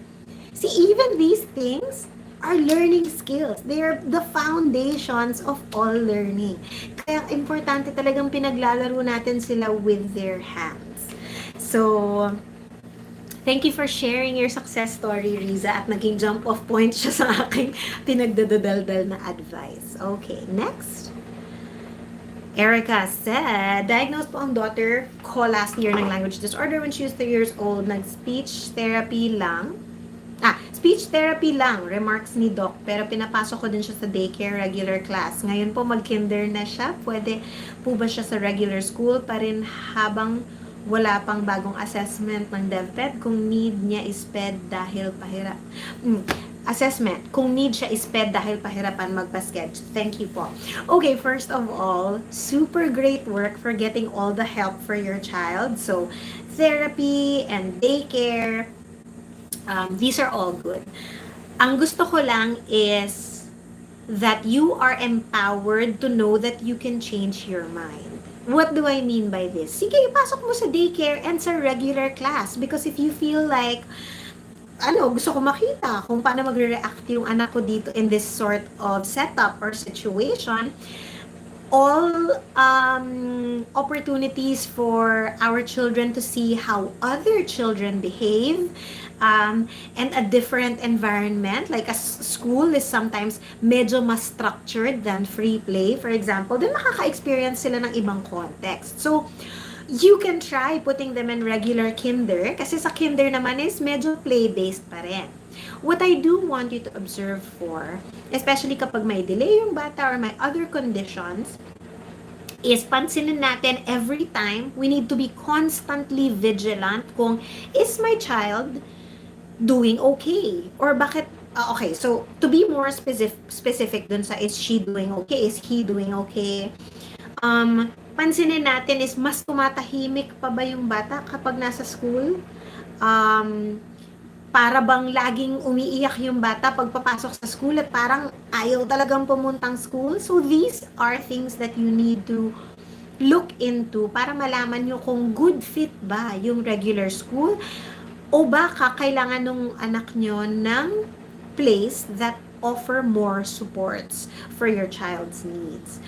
See, even these things are learning skills. They are the foundations of all learning. Kaya importante talagang pinaglalaro natin sila with their hands. So, thank you for sharing your success story, Riza, at naging jump off point siya sa aking pinagdadadaldal na advice. Okay, next. Erica said, diagnosed po ang daughter ko last year ng language disorder when she was 3 years old. Nag-speech therapy lang. Speech therapy lang, remarks ni Doc. Pero pinapasok ko din siya sa daycare regular class. Ngayon po mag-kinder na siya. Pwede po ba siya sa regular school pa rin habang wala pang bagong assessment ng DevPed kung need niya is PED dahil assessment, kung need siya is PED dahil pahirapan magpa-sketch. Thank you po. Okay, first of all, super great work for getting all the help for your child. So, therapy and daycare, these are all good. Ang gusto ko lang is that you are empowered to know that you can change your mind. What do I mean by this? Sige, ipasok mo sa daycare and sa regular class. Because if you feel like, gusto ko makita kung paano magre-react yung anak ko dito in this sort of setup or situation, all opportunities for our children to see how other children behave, and a different environment, like a school is sometimes medyo mas structured than free play, for example, then makaka-experience sila ng ibang context. So, you can try putting them in regular kinder, kasi sa kinder naman is medyo play-based pa rin. What I do want you to observe for, especially kapag may delay yung bata or may other conditions, is pansinin natin every time, we need to be constantly vigilant kung, is my child doing okay? Or bakit, okay, so to be more specific dun sa is she doing okay? Is he doing okay? Pansinin natin is mas tumatahimik pa ba yung bata kapag nasa school? Para bang laging umiiyak yung bata pag papasok sa school at parang ayaw talagang pumuntang school? So these are things that you need to look into para malaman nyo kung good fit ba yung regular school o baka kailangan nung anak nyo ng place that offer more supports for your child's needs.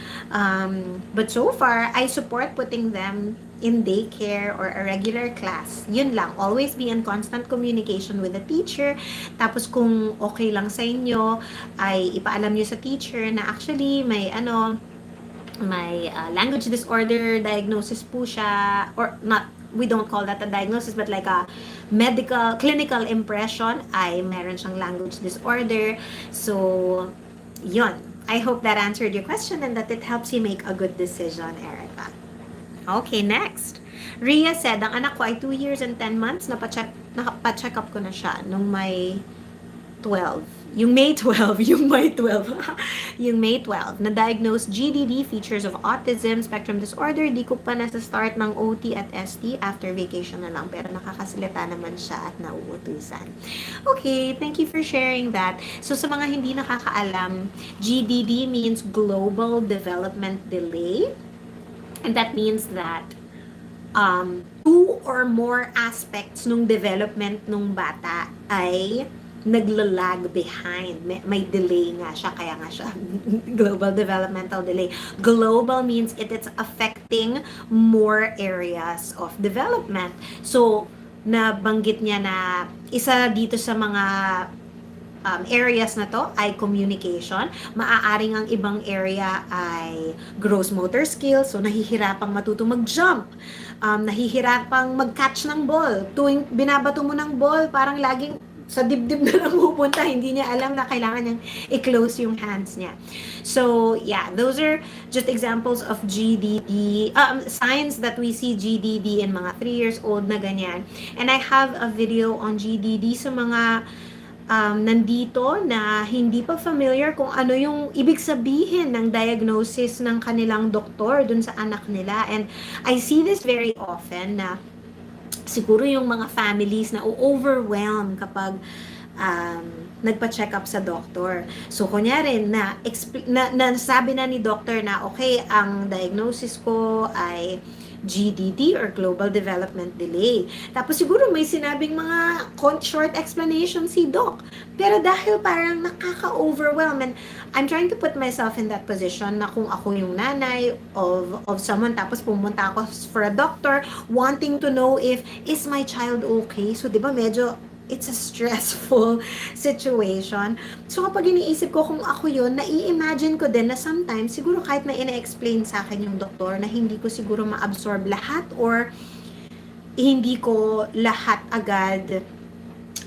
But so far, I support putting them in daycare or a regular class. Yun lang, always be in constant communication with the teacher. Tapos kung okay lang sa inyo, ay ipaalam nyo sa teacher na actually may language disorder diagnosis po siya, or not, we don't call that a diagnosis, but like a clinical impression ay meron siyang language disorder. So, yun. I hope that answered your question and that it helps you make a good decision, Erica. Okay, next. Rhea said, ang anak ko ay 2 years and 10 months, napa-check up ko na siya nung May 12. Yung May 12, yung May 12. Yung May 12, na-diagnosed GDD, features of autism, spectrum disorder. Di ko pa nasa-start ng OT at ST, after vacation na lang. Pero nakakasalita naman siya at nauutusan. Okay, thank you for sharing that. So sa mga hindi nakakaalam, GDD means Global Development Delay. And that means that 2 or more aspects nung development nung bata ay naglalag behind. May delay nga siya, kaya nga siya global developmental delay. Global means it's affecting more areas of development. So, nabanggit niya na isa dito sa mga areas na to ay communication. Maaaring ang ibang area ay gross motor skills, so nahihirapang matuto mag-jump. Nahihirapang mag-catch ng ball. Tuwing binabato mo ng ball, parang laging sa dibdib na lang pupunta, hindi niya alam na kailangan niyang i-close yung hands niya. So, yeah, those are just examples of GDD, signs that we see GDD in mga 3 years old na ganyan. And I have a video on GDD sa mga nandito na hindi pa familiar kung ano yung ibig sabihin ng diagnosis ng kanilang doktor dun sa anak nila. And I see this very often na siguro yung mga families na overwhelm kapag nagpa-check up sa doctor. So, kunyari, nasabi na ni doctor na, okay, ang diagnosis ko ay GDD or Global Development Delay. Tapos siguro may sinabing mga short explanation si Doc. Pero dahil parang nakaka-overwhelm, and I'm trying to put myself in that position na kung ako yung nanay of someone, tapos pumunta ako for a doctor wanting to know if, is my child okay? So, di ba medyo it's a stressful situation. So kapag iniisip ko kung ako yun, nai-imagine ko din na sometimes, siguro kahit na ina-explain sa akin yung doktor na hindi ko siguro ma-absorb lahat or hindi ko lahat agad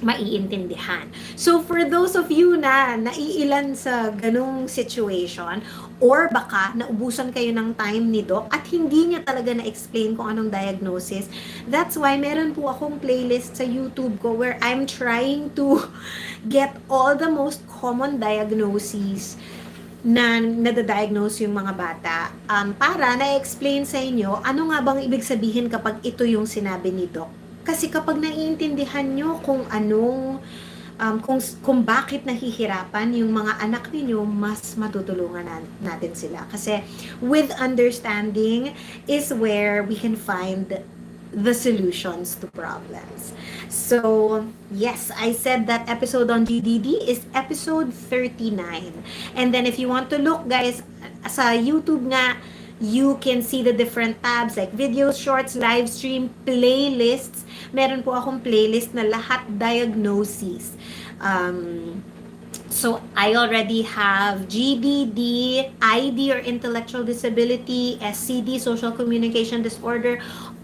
maiintindihan. So for those of you na naiilan sa ganung situation, or baka naubusan kayo ng time ni Doc at hindi niya talaga na-explain kung anong diagnosis, that's why meron po akong playlist sa YouTube ko where I'm trying to get all the most common diagnoses na nadadiagnose yung mga bata para na-explain sa inyo ano nga bang ibig sabihin kapag ito yung sinabi ni Doc. Kasi kapag naiintindihan nyo kung anong kung bakit nahihirapan yung mga anak ninyo, mas matutulungan natin sila. Kasi with understanding is where we can find the solutions to problems. So, yes, I said that episode on GDD is episode 39. And then if you want to look, guys, sa YouTube nga, you can see the different tabs like videos, shorts, live stream, playlists. Meron po akong playlist na lahat diagnoses. So I already have GDD, ID or intellectual disability, SCD, social communication disorder,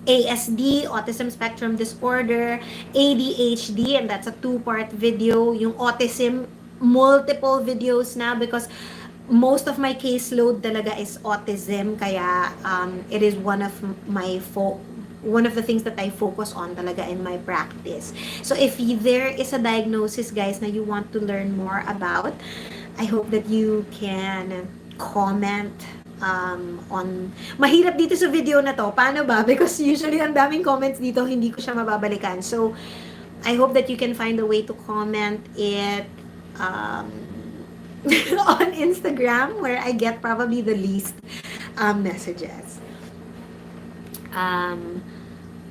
ASD, autism spectrum disorder, ADHD, and that's a 2-part video. Yung autism, multiple videos na because most of my caseload talaga is autism, kaya it is one of the things that I focus on talaga in my practice. So if there is a diagnosis, guys, na you want to learn more about, I hope that you can comment on... Mahirap dito sa video na to. Paano ba? Because usually ang daming comments dito, hindi ko siya mababalikan. So I hope that you can find a way to comment it on Instagram, where I get probably the least messages.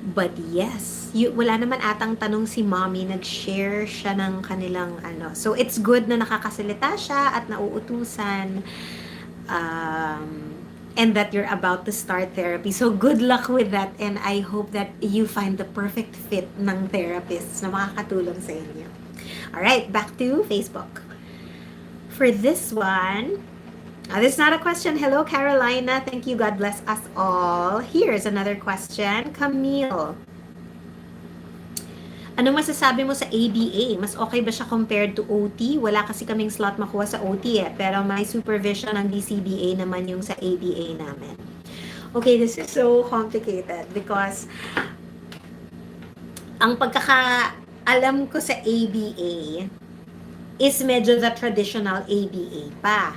But yes, wala naman atang tanong si mommy, nag-share siya ng kanilang ano. So it's good na nakakasalita siya at nauutusan, and that you're about to start therapy. So good luck with that, and I hope that you find the perfect fit ng therapists na makakatulong sa inyo. Alright, back to Facebook. For this one, this is not a question. Hello, Carolina. Thank you. God bless us all. Here's another question. Camille. Anong masasabi mo sa ABA? Mas okay ba siya compared to OT? Wala kasi kaming slot makuha sa OT pero may supervision ng DCBA naman yung sa ABA namin. Okay, this is so complicated because ang pagkakaalam ko sa ABA is medyo the traditional ABA pa.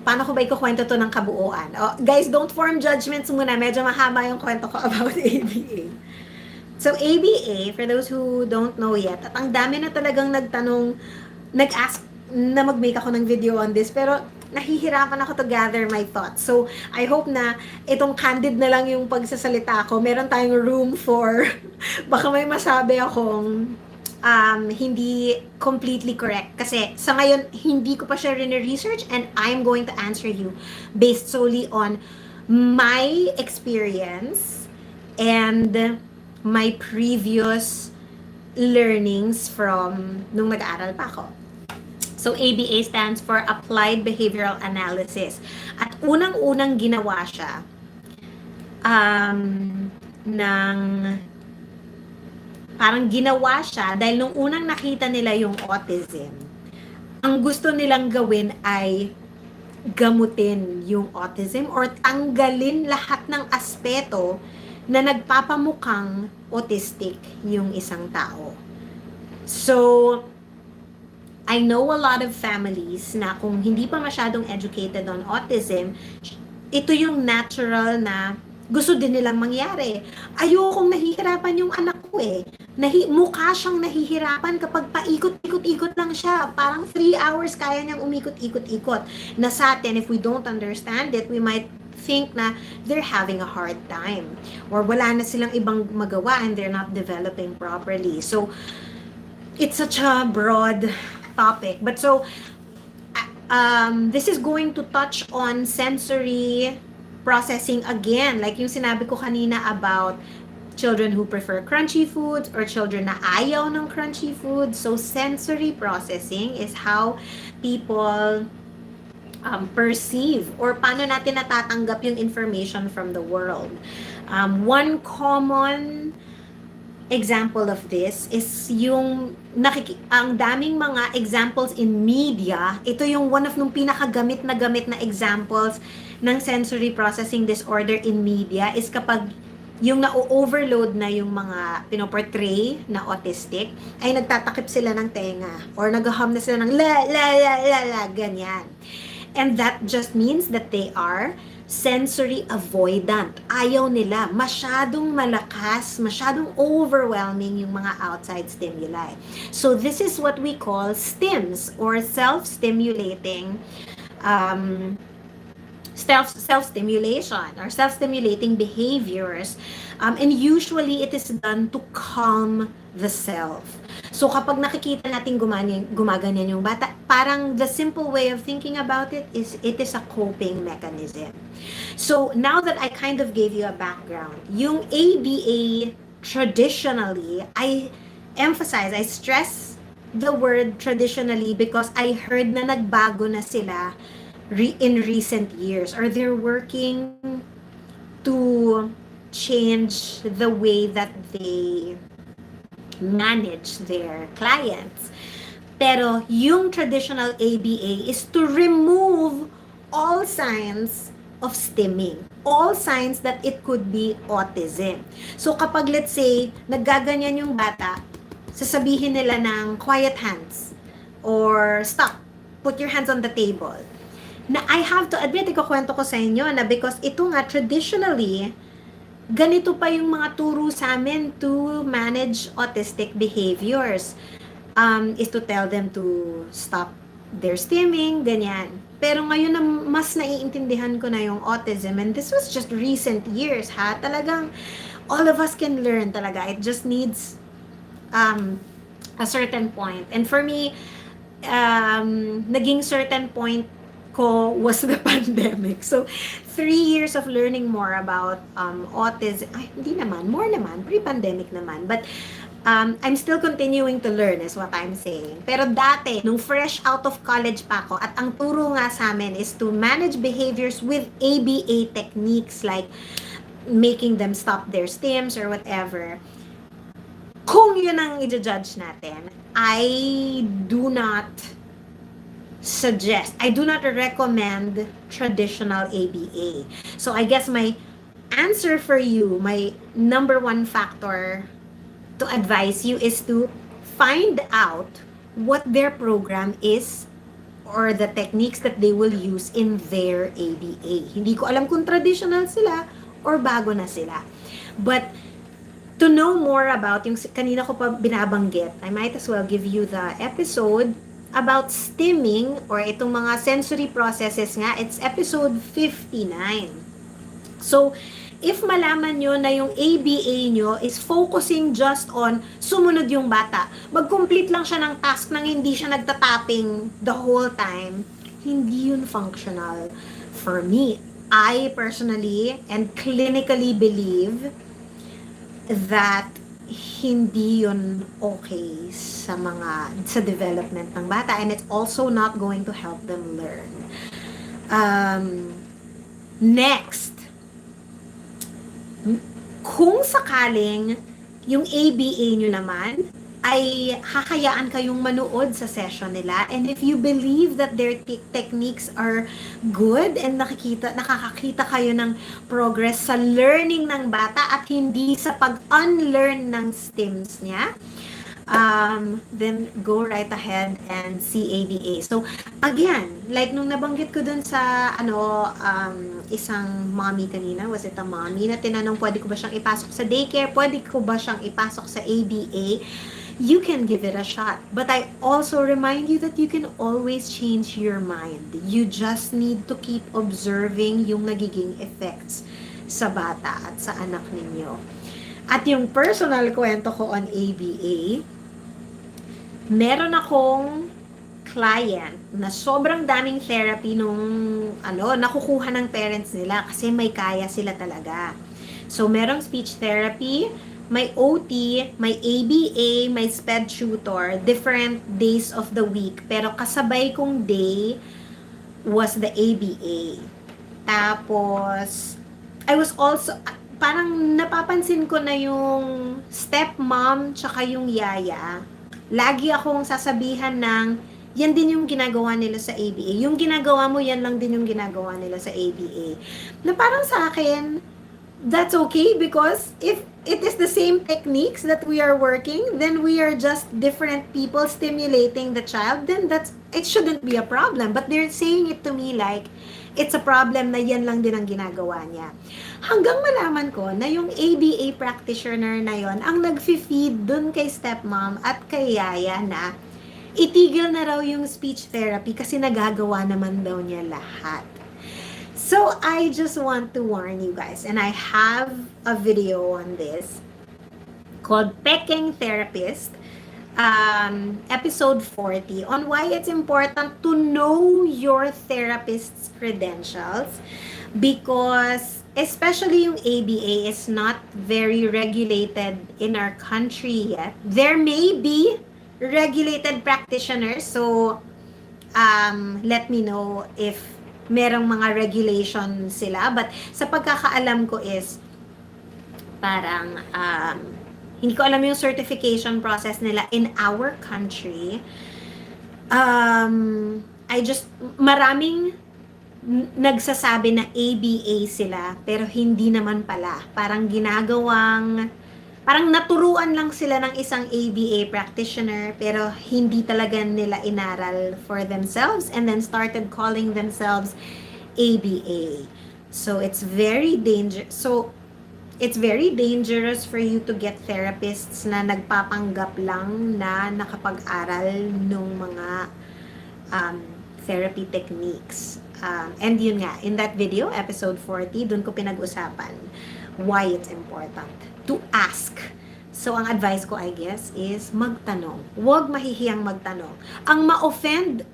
Paano ko ba ikukwento to ng kabuuan? Oh, guys, don't form judgments muna. Medyo mahaba yung kwento ko about ABA. So, ABA, for those who don't know yet, at ang dami na talagang nag-ask na mag-make ako ng video on this, pero nahihirapan ako to gather my thoughts. So, I hope na itong candid na lang yung pagsasalita ko. Meron tayong room for baka may masabi akong hindi completely correct. Kasi sa ngayon, hindi ko pa siya rin-research and I'm going to answer you based solely on my experience and my previous learnings from nung nag-aaral pa ako. So, ABA stands for Applied Behavioral Analysis. At unang-unang ginawa siya parang ginawa siya dahil nung unang nakita nila yung autism, ang gusto nilang gawin ay gamutin yung autism or tanggalin lahat ng aspeto na nagpapamukhang autistic yung isang tao. So, I know a lot of families na kung hindi pa masyadong educated on autism, ito yung natural na gusto din nilang mangyari. Ayokong nahihirapan yung anak ko eh. Mukha siyang nahihirapan kapag paikot-ikot-ikot lang siya. Parang 3 hours kaya niyang umikot-ikot-ikot. Na sa atin, if we don't understand it, we might think na they're having a hard time or wala na silang ibang magawa and they're not developing properly. So, it's such a broad topic. But so, this is going to touch on sensory processing again. Like yung sinabi ko kanina about children who prefer crunchy foods or children na ayaw ng crunchy foods. So, sensory processing is how people perceive or paano natin natatanggap yung information from the world. One common example of this is yung ang daming mga examples in media. Ito yung one of nung pinakagamit na examples ng sensory processing disorder in media is kapag yung na-overload na yung mga pinoportray na autistic, ay nagtatakip sila ng tenga or nag-hum na sila ng la la la la la, ganyan. And that just means that they are sensory avoidant. Ayaw nila. Masyadong malakas, masyadong overwhelming yung mga outside stimuli. So this is what we call stims or self-stimulating self-stimulation or self-stimulating behaviors. And usually it is done to calm the self. So kapag nakikita natin gumaganyan yung bata, parang the simple way of thinking about it is a coping mechanism. So now that I kind of gave you a background, yung ABA traditionally, I stress the word traditionally because I heard na nagbago na sila in recent years, or they're working to change the way that they manage their clients. Pero yung traditional ABA is to remove all signs of stimming, all signs that it could be autism. So kapag let's say naggaganyan yung bata, sasabihin nila ng quiet hands or stop, put your hands on the table. Na I have to admit, ikukwento ko sa inyo na because ito nga traditionally, ganito pa yung mga turo sa amin to manage autistic behaviors. Is to tell them to stop their stimming, ganyan. Pero ngayon na mas naiintindihan ko na yung autism, and this was just recent years, ha? Talagang all of us can learn talaga. It just needs a certain point. And for me, naging certain point ko was the pandemic. So, 3 years of learning more about autism. Ay, hindi naman. More naman. Pre-pandemic naman. But, I'm still continuing to learn is what I'm saying. Pero dati, nung fresh out of college pa ako, at ang turo nga sa amin is to manage behaviors with ABA techniques like making them stop their stims or whatever. Kung yun ang i-judge natin, I do not recommend traditional ABA. So I guess my answer for you, my number one factor to advise you is to find out what their program is or the techniques that they will use in their ABA. Hindi ko alam kung traditional sila or bago na sila. But to know more about yung kanina ko pa binabanggit, I might as well give you the episode about stimming or itong mga sensory processes nga. It's episode 59. So, if malaman nyo na yung ABA nyo is focusing just on sumunod yung bata, mag-complete lang siya ng task nang hindi siya nagtatapping the whole time, hindi yun functional for me. I personally and clinically believe that hindi yun okay sa development ng bata, and it's also not going to help them learn. Next, kung sakaling yung ABA nyo naman ay hakayaan kayong manood sa session nila, and if you believe that their techniques are good and nakakakita kayo ng progress sa learning ng bata at hindi sa pag-unlearn ng stims niya, then go right ahead and see ABA. So, again, like nung nabanggit ko dun sa isang mommy kanina, was it a mommy na tinanong, pwede ko ba siyang ipasok sa daycare? Pwede ko ba siyang ipasok sa ABA? you can give it a shot. But I also remind you that you can always change your mind. You just need to keep observing yung nagiging effects sa bata at sa anak ninyo. At yung personal kwento ko on ABA, meron akong client na sobrang daming therapy nung nakukuha ng parents nila kasi may kaya sila talaga. So, merong speech therapy, may OT, may ABA, may SPED tutor, different days of the week. Pero kasabay kong day was the ABA. Tapos, I was also, parang napapansin ko na yung stepmom tsaka yung yaya. Lagi akong sasabihan ng, yan din yung ginagawa nila sa ABA. Yung ginagawa mo, yan lang din yung ginagawa nila sa ABA. Na parang sa akin, that's okay because if it is the same techniques that we are working, then we are just different people stimulating the child, then it shouldn't be a problem. But they're saying it to me like, it's a problem na yan lang din ang ginagawa niya. Hanggang malaman ko na yung ABA practitioner na yon ang nag-feed dun kay stepmom at kay yaya na itigil na raw yung speech therapy kasi nagagawa naman daw niya lahat. So, I just want to warn you guys, and I have a video on this called Peking Therapist, episode 40, on why it's important to know your therapist's credentials because especially yung ABA is not very regulated in our country yet. There may be regulated practitioners, so let me know if merong mga regulation sila, but sa pagkakaalam ko is parang hindi ko alam yung certification process nila in our country. Maraming nagsasabi na ABA sila pero hindi naman pala, parang naturuan lang sila ng isang ABA practitioner pero hindi talaga nila inaral for themselves and then started calling themselves ABA. So it's very dangerous for you to get therapists na nagpapanggap lang na nakapag-aral ng mga therapy techniques. And yun nga, in that video, episode 40, dun ko pinag-usapan why it's important to ask. So, ang advice ko, I guess, is magtanong. Huwag mahihiyang magtanong. Ang ma-offend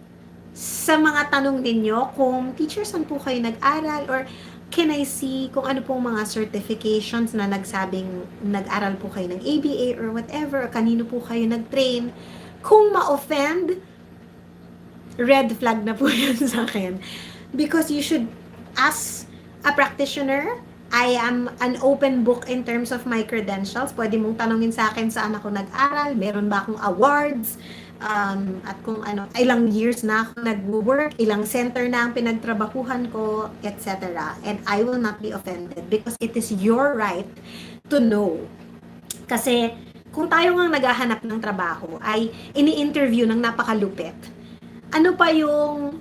sa mga tanong ninyo, kung teacher, saan po kayo nag-aral? Or can I see kung ano pong mga certifications na nagsabing nag-aral po kayo ng ABA or whatever, or kanino po kayo nag-train. Kung ma-offend, red flag na po yun sa akin. Because you should ask a practitioner. I am an open book in terms of my credentials. Pwede mong tanongin sa akin saan ako nag-aral, meron ba akong awards, at kung ilang years na ako nag-work, ilang center na ang pinagtrabahuhan ko, etc. And I will not be offended because it is your right to know. Kasi kung tayo nga naghahanap ng trabaho ay ini-interview ng napakalupit, ano pa yung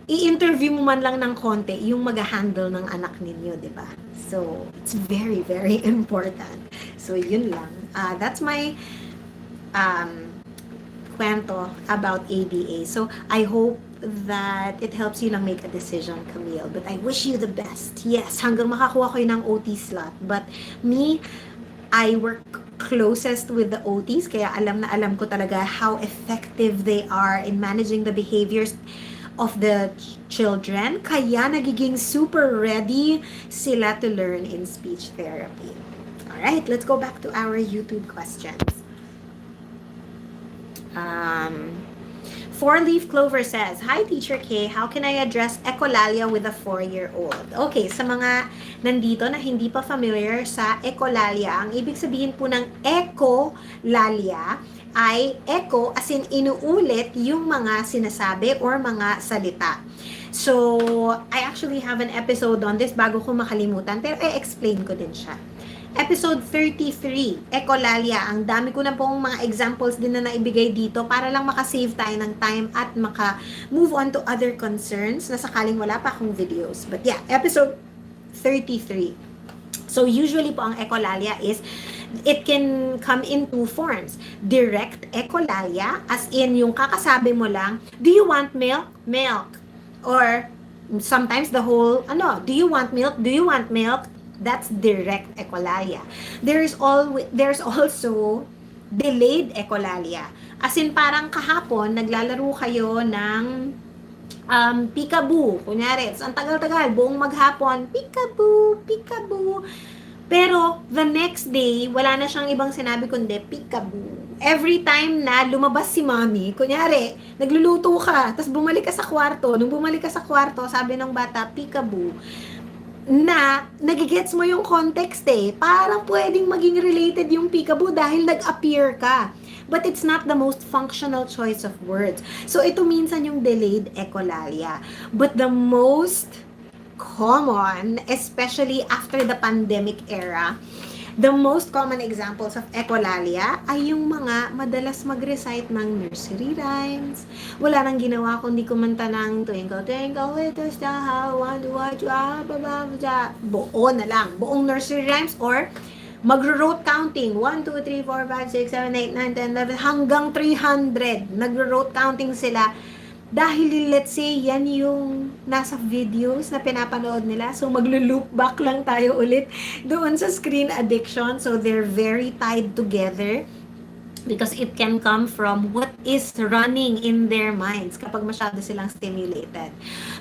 i-interview mo man lang ng konti yung mag-handle ng anak ninyo, di ba? So, it's very, very important. So, yun lang. That's my kwento about ABA. So, I hope that it helps you lang make a decision, Camille. But I wish you the best. Yes, hanggang makakuha ko yun ng OT slot. But me, I work closest with the OTs, kaya alam na alam ko talaga how effective they are in managing the behaviors of the children, kaya nagiging super ready sila to learn in speech therapy. Alright, let's go back to our YouTube questions. Four-leaf clover says, Hi Teacher Kaye, how can I address echolalia with a 4-year-old? Okay, sa mga nandito na hindi pa familiar sa echolalia, ang ibig sabihin po ng echolalia ay echo as in inuulit yung mga sinasabi or mga salita. So, I actually have an episode on this bago ko makalimutan, pero i-explain ko din siya. Episode 33, echolalia. Ang dami ko na pong mga examples din na naibigay dito para lang makasave tayo ng time at maka-move on to other concerns na sakaling wala pa akong videos. But yeah, episode 33. So usually po ang echolalia is It can come in two forms. Direct echolalia, as in yung kakasabi mo lang, do you want milk? Milk. Or sometimes the whole, do you want milk? Do you want milk? That's direct echolalia. There's also delayed echolalia. As in parang kahapon, naglalaro kayo ng peekaboo. Kunyari, ang tagal-tagal, buong maghapon, peekaboo, peekaboo. Pero, the next day, wala na siyang ibang sinabi kundi peekaboo. Every time na lumabas si mommy, kunyari, nagluluto ka, tapos bumalik ka sa kwarto. Nung bumalik ka sa kwarto, sabi ng bata, peekaboo. Na, nagigets mo yung context eh. Parang pwedeng maging related yung peekaboo dahil nag-appear ka. But it's not the most functional choice of words. So, ito minsan yung delayed echolalia. But the most common, especially after the pandemic era, the most common examples of echolalia ay yung mga madalas mag-recite ng nursery rhymes. Wala nang ginawa kundi kumanta ng Twinkle, Twinkle, Little Star, How I Wonder What You Are, buo na lang. Buong nursery rhymes or magro-rote counting. 1, 2, 3, 4, 5, 6, 7, 8, 9, 10, 11, hanggang 300. Nagro-rote counting sila. Dahil let's say, yan yung nasa videos na pinapanood nila. So, maglo-loop back lang tayo ulit doon sa screen addiction. So, they're very tied together because it can come from what is running in their minds kapag masyado silang stimulated.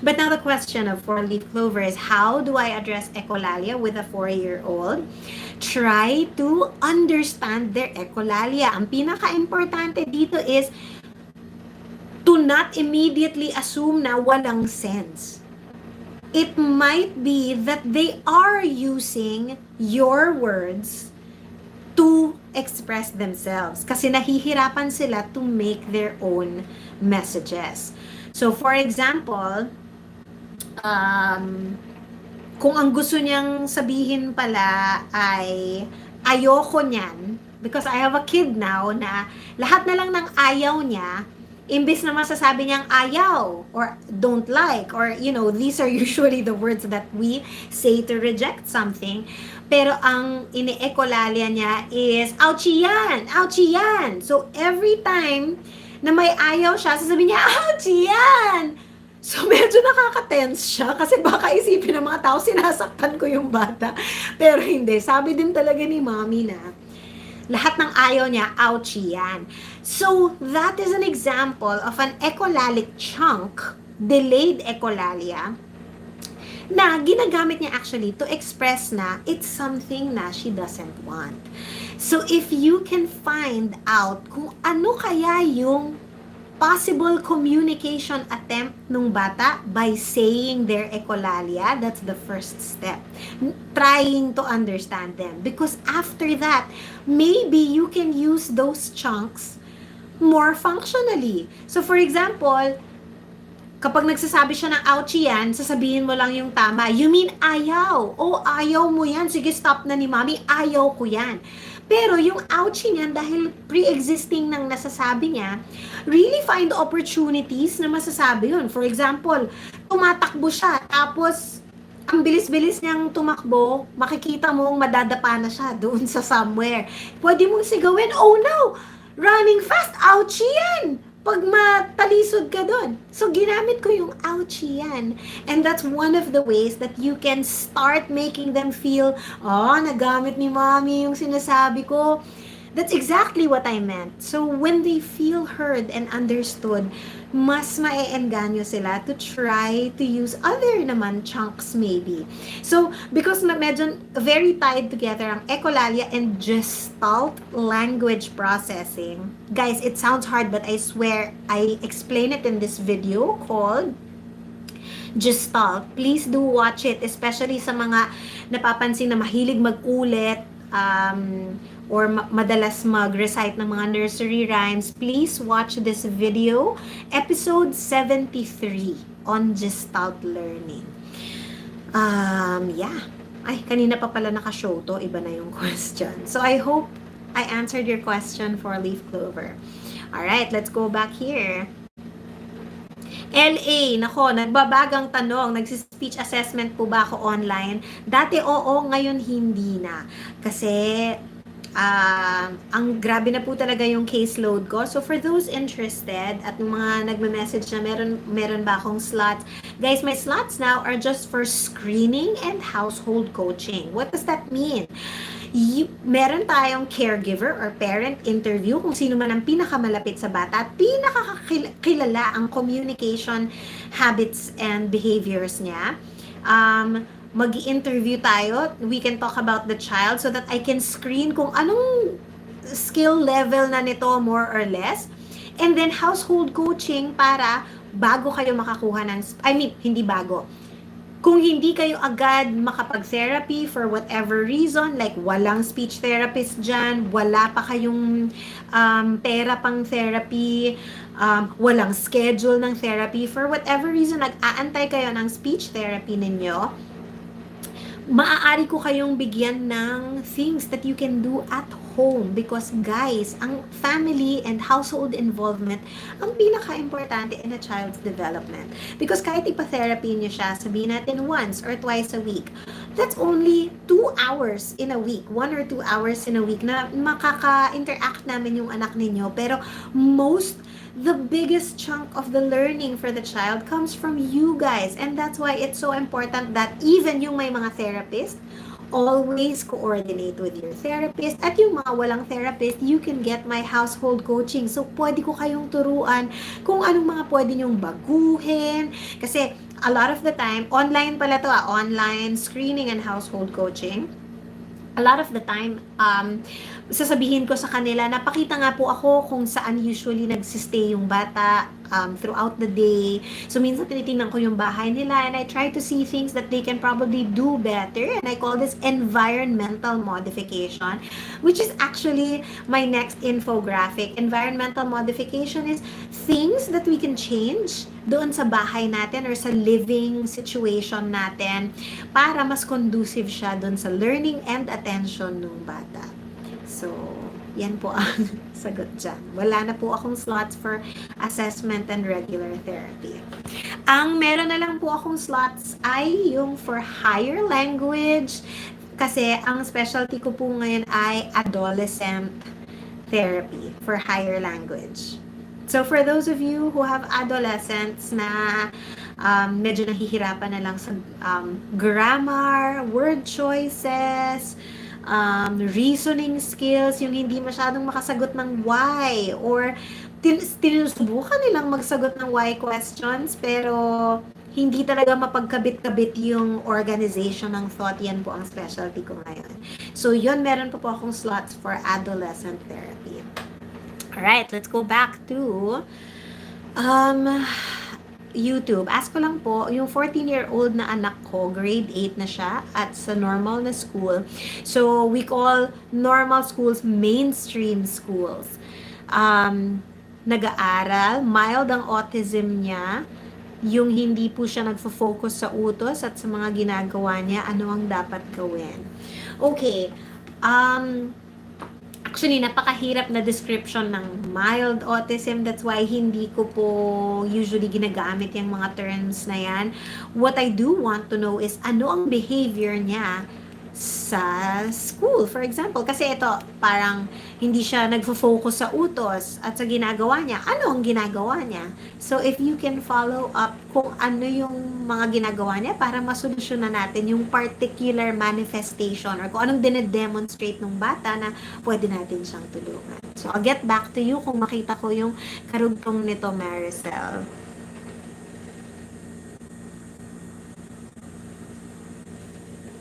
But now the question of four-leaf clover is, how do I address echolalia with a 4-year-old? Try to understand their echolalia. Ang pinaka-importante dito is to not immediately assume na walang sense. It might be that they are using your words to express themselves kasi nahihirapan sila to make their own messages. So, for example, kung ang gusto niyang sabihin pala ay ayoko niyan, because I have a kid now na lahat na lang ng ayaw niya, imbis na masasabi niyang ayaw or don't like or these are usually the words that we say to reject something. Pero ang ini-echolalia niya is, ouchie yan! Ouchie yan! So, every time na may ayaw siya, sasabihin niya, ouchie yan! So, medyo nakaka-tense siya kasi baka isipin ng mga tao, sinasaktan ko yung bata. Pero hindi. Sabi din talaga ni mommy na, lahat ng ayaw niya, ouchie yan. So, that is an example of an echolalic chunk, delayed echolalia, na ginagamit niya actually to express na it's something na she doesn't want. So, if you can find out kung ano kaya yung possible communication attempt nung bata by saying their echolalia, that's the first step. Trying to understand them. Because after that, maybe you can use those chunks more functionally. So, for example, kapag nagsasabi siya ng ouchie yan, sasabihin mo lang yung tama. You mean ayaw? Oh, ayaw mo yan. Sige, stop na ni mommy. Ayaw ko yan. Pero yung ouchie niyan, dahil pre-existing nang nasasabi niya, really find opportunities na masasabi yun. For example, tumatakbo siya, tapos ang bilis-bilis niyang tumakbo, makikita mong madadapa na siya doon sa somewhere. Pwede mong sigawin, oh no! Running fast, ouchie yan! Pag matalisod ka doon. So, ginamit ko yung ouchie yan. And that's one of the ways that you can start making them feel, nagamit ni mommy yung sinasabi ko. That's exactly what I meant. So, when they feel heard and understood, mas mae-engganyo sila to try to use other naman chunks maybe. So, because medyo very tied together ang echolalia and gestalt language processing. Guys, it sounds hard but I swear I explain it in this video called Gestalt. Please do watch it, especially sa mga napapansin na mahilig mag-ulit, or madalas mag-recite ng mga nursery rhymes. Please watch this video, episode 73 on Gestalt learning. Yeah. Ay, kanina pa pala naka-show to, iba na yung question. So I hope I answered your question for leaf clover. Alright, let's go back here. LA, nako, nagbabagang tanong, nagsi-speech assessment po ba ako online? Dati oo, ngayon hindi na. Kasi ang grabe na po talaga yung caseload ko. So for those interested at mga nagme-message na meron ba akong slots, guys, my slots now are just for screening and household coaching. What does that mean? Meron tayong caregiver or parent interview kung sino man ang pinakamalapit sa bata at pinakakilala ang communication habits and behaviors niya. Mag-interview tayo. We can talk about the child so that I can screen kung anong skill level na nito more or less. And then household coaching para bago kayo makakuha ng, hindi bago. Kung hindi kayo agad makapag-therapy for whatever reason, like walang speech therapist dyan, wala pa kayong pera pang therapy, walang schedule ng therapy, for whatever reason, nag-aantay kayo ng speech therapy ninyo, maaari ko kayong bigyan ng things that you can do at home because guys, ang family and household involvement ang pinaka-importante in a child's development. Because kahit ipa-therapy niyo siya, sabihin natin once or twice a week, that's only 2 hours in a week, 1 or 2 hours in a week na makaka-interact namin yung anak ninyo. Pero the biggest chunk of the learning for the child comes from you guys. And that's why it's so important that even yung may mga therapist, always coordinate with your therapist. At yung mga walang therapist, you can get my household coaching. So, pwede ko kayong turuan kung anong mga pwede nyong baguhin. Kasi, a lot of the time, online pala to, online screening and household coaching. A lot of the time, sasabihin ko sa kanila, napakita nga po ako kung saan usually nagsistay yung bata throughout the day. So, minsan tinitingnan ko yung bahay nila and I try to see things that they can probably do better. And I call this environmental modification, which is actually my next infographic. Environmental modification is things that we can change doon sa bahay natin or sa living situation natin para mas conducive siya doon sa learning and attention ng bata. So, yan po ang sagot dyan. Wala na po akong slots for assessment and regular therapy. Ang meron na lang po akong slots ay yung for higher language kasi ang specialty ko po ngayon ay adolescent therapy for higher language. So for those of you who have adolescents na medyo nahihirapan na lang sa grammar, word choices, reasoning skills, yung hindi masyadong makasagot ng why, or tinusubukan nilang magsagot ng why questions, pero hindi talaga mapagkabit-kabit yung organization ng thought, yan po ang specialty ko ngayon. So yun, meron po akong slots for adolescent therapy. Alright, let's go back to YouTube. Ask ko lang po, yung 14-year-old na anak ko, grade 8 na siya at sa normal na school. So, we call normal schools mainstream schools. Nag-aaral, mild ang autism niya, yung hindi po siya nagfo-focus sa utos at sa mga ginagawa niya, ano ang dapat gawin. Okay, actually, napakahirap na description ng mild autism. That's why hindi ko po usually ginagamit yung mga terms na yan. What I do want to know is ano ang behavior niya sa school, for example. Kasi ito, parang hindi siya nagfo-focus sa utos at sa ginagawa niya. Ano ang ginagawa niya? So, if you can follow up kung ano yung mga ginagawa niya para masolusyonan natin yung particular manifestation or kung anong dinedemonstrate ng bata na pwede natin siyang tulungan. So, I'll get back to you kung makita ko yung karugtong nito, Maricel.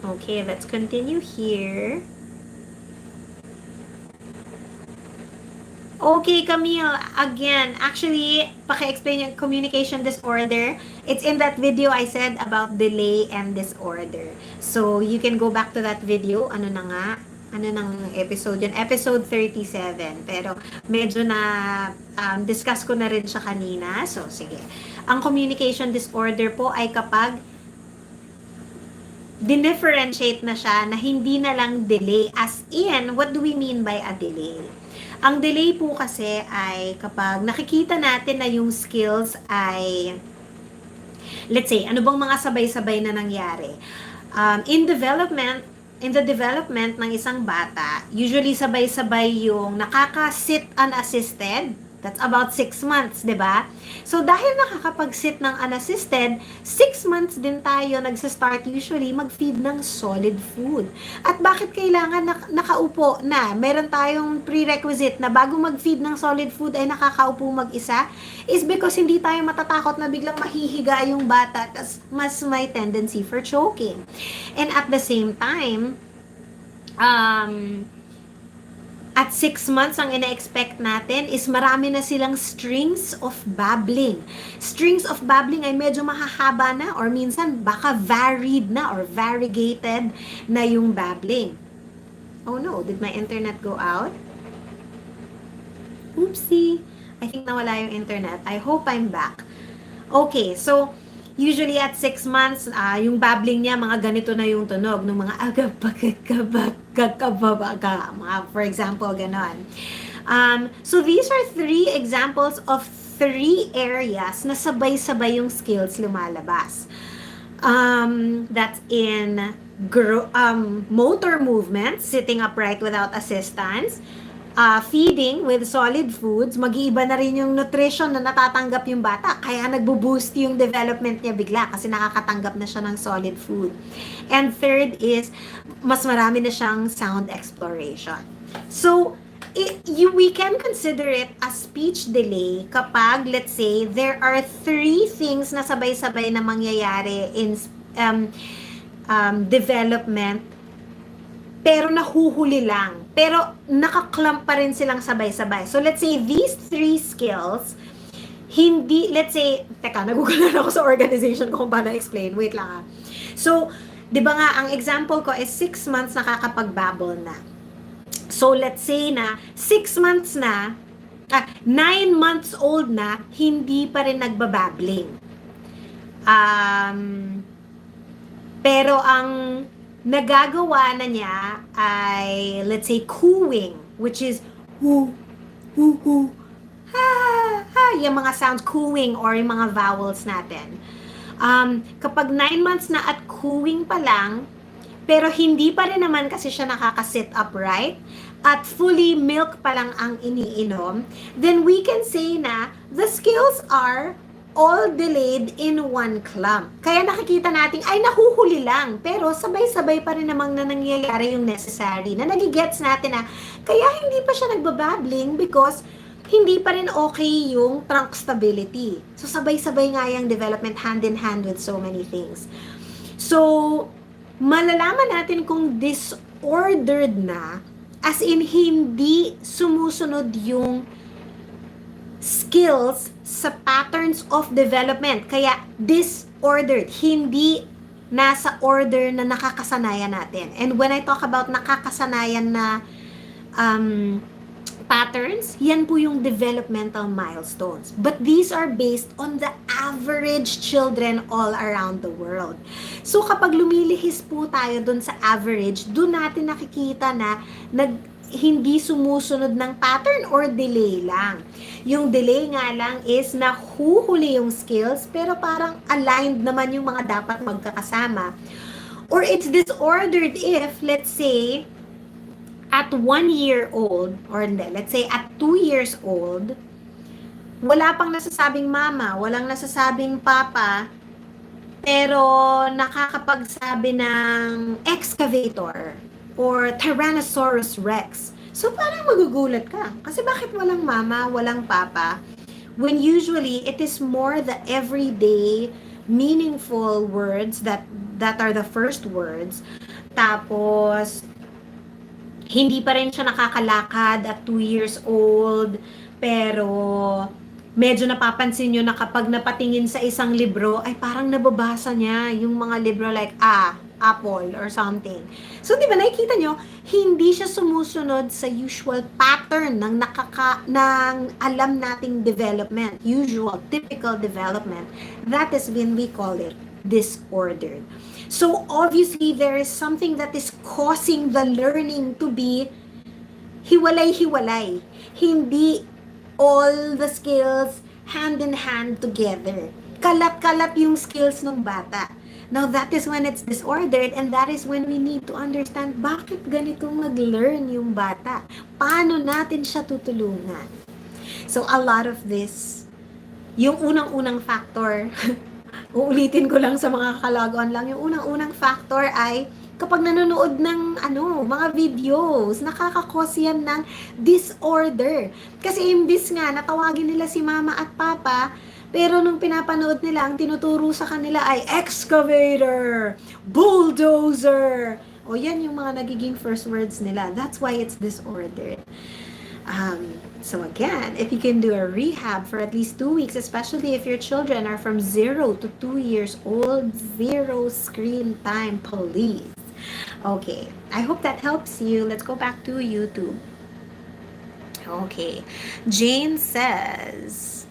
Okay, let's continue here. Okay, Camille, again, actually, paki-explain yung communication disorder. It's in that video I said about delay and disorder. So, you can go back to that video. Ano nang episode yun? Episode 37. Pero, medyo na discuss ko na rin siya kanina. So, sige. Ang communication disorder po ay kapag differentiate na siya na hindi na lang delay. As in, what do we mean by a delay? Ang delay po kasi ay kapag nakikita natin na yung skills ay, let's say, ano bang mga sabay-sabay na nangyari? In development, in the development ng isang bata, usually sabay-sabay yung nakaka-sit unassisted. That's about 6 months, di ba? So, dahil nakakapag-sit ng unassisted, 6 months din tayo nagsa-start usually mag-feed ng solid food. At bakit kailangan nakaupo na? Meron tayong prerequisite na bago mag-feed ng solid food ay nakakaupo mag-isa is because hindi tayo matatakot na biglang mahihiga yung bata tas mas may tendency for choking. And at the same time, at 6 months, ang ina-expect natin is marami na silang strings of babbling. Strings of babbling ay medyo mahahaba na or minsan baka varied na or variegated na yung babbling. Oh no, did my internet go out? Oopsie. I think nawala yung internet. I hope I'm back. Okay, so usually at 6 months, yung babbling niya, mga ganito na yung tunog, ng mga agapagkakabaga, for example, ganon. So these are 3 examples of 3 areas na sabay-sabay yung skills lumalabas. That's in motor movements, sitting upright without assistance, feeding with solid foods, mag-iiba na rin yung nutrition na natatanggap yung bata. Kaya nagbo-boost yung development niya bigla kasi nakakatanggap na siya ng solid food. And third is, mas marami na siyang sound exploration. So, we can consider it a speech delay kapag, let's say, there are 3 things na sabay-sabay na mangyayari in development pero nahuhuli lang. Pero nakaklamp pa rin silang sabay-sabay. So let's say these 3 skills, hindi, let's say, teka, nagugulan ako sa organization ko kung paano explain. Wait lang So, di ba nga, ang example ko is 6 months nakakapag-babble na. So let's say na 6 months na, 9 months old na, hindi pa rin nagbababbling. Pero ang nagagawa na niya ay, let's say, cooing, which is whoo, whoo, whoo, ha, ha, yung mga sounds, cooing or yung mga vowels natin. Kapag 9 months na at cooing pa lang, pero hindi pa rin naman kasi siya nakaka-sit upright, at fully milk pa lang ang iniinom, then we can say na the skills are all delayed in one clump. Kaya nakikita natin, ay nahuhuli lang, pero sabay-sabay pa rin namang na nangyayari yung necessary, na nagigets natin na, kaya hindi pa siya nagbababbling because hindi pa rin okay yung trunk stability. So sabay-sabay nga yung development hand in hand with so many things. So, malalaman natin kung disordered na, as in hindi sumusunod yung skills sa patterns of development. Kaya disordered, hindi nasa order na nakakasanayan natin. And when I talk about nakakasanayan na patterns, yan po yung developmental milestones. But these are based on the average children all around the world. So kapag lumilihis po tayo dun sa average, dun natin nakikita na hindi sumusunod ng pattern or delay lang. Yung delay nga lang is nahuhuli yung skills pero parang aligned naman yung mga dapat magkakasama. Or it's disordered if, let's say, at 1 year old, or hindi, let's say at 2 years old, wala pang nasasabing mama, walang nasasabing papa, pero nakakapagsabi ng excavator or Tyrannosaurus Rex. So parang magugulat ka. Kasi bakit walang mama, walang papa? When usually, it is more the everyday, meaningful words that are the first words. Tapos, hindi pa rin siya nakakalakad at 2 years old, pero medyo napapansin nyo na kapag napatingin sa isang libro, ay parang nababasa niya yung mga libro like, apple or something. So, di ba, nakikita nyo, hindi siya sumusunod sa usual pattern ng alam nating development, usual, typical development. That is when we call it disordered. So, obviously, there is something that is causing the learning to be hiwalay-hiwalay. Hindi all the skills hand in hand together. Kalat-kalat yung skills ng bata. Now, that is when it's disordered, and that is when we need to understand bakit ganitong mag-learn yung bata. Paano natin siya tutulungan? So, a lot of this, yung unang-unang factor, uulitin ko lang sa mga kalagon lang, yung unang-unang factor ay kapag nanonood ng mga videos, nakakakos yan ng disorder. Kasi imbis nga, natawagin nila si mama at papa, pero nung pinapanood nila, ang tinuturo sa kanila ay excavator, bulldozer. O yan yung mga nagiging first words nila. That's why it's disordered. So again, if you can do a rehab for at least 2 weeks, especially if your children are from 0 to 2 years old, 0 screen time, please. Okay, I hope that helps you. Let's go back to YouTube. Okay, Jane says,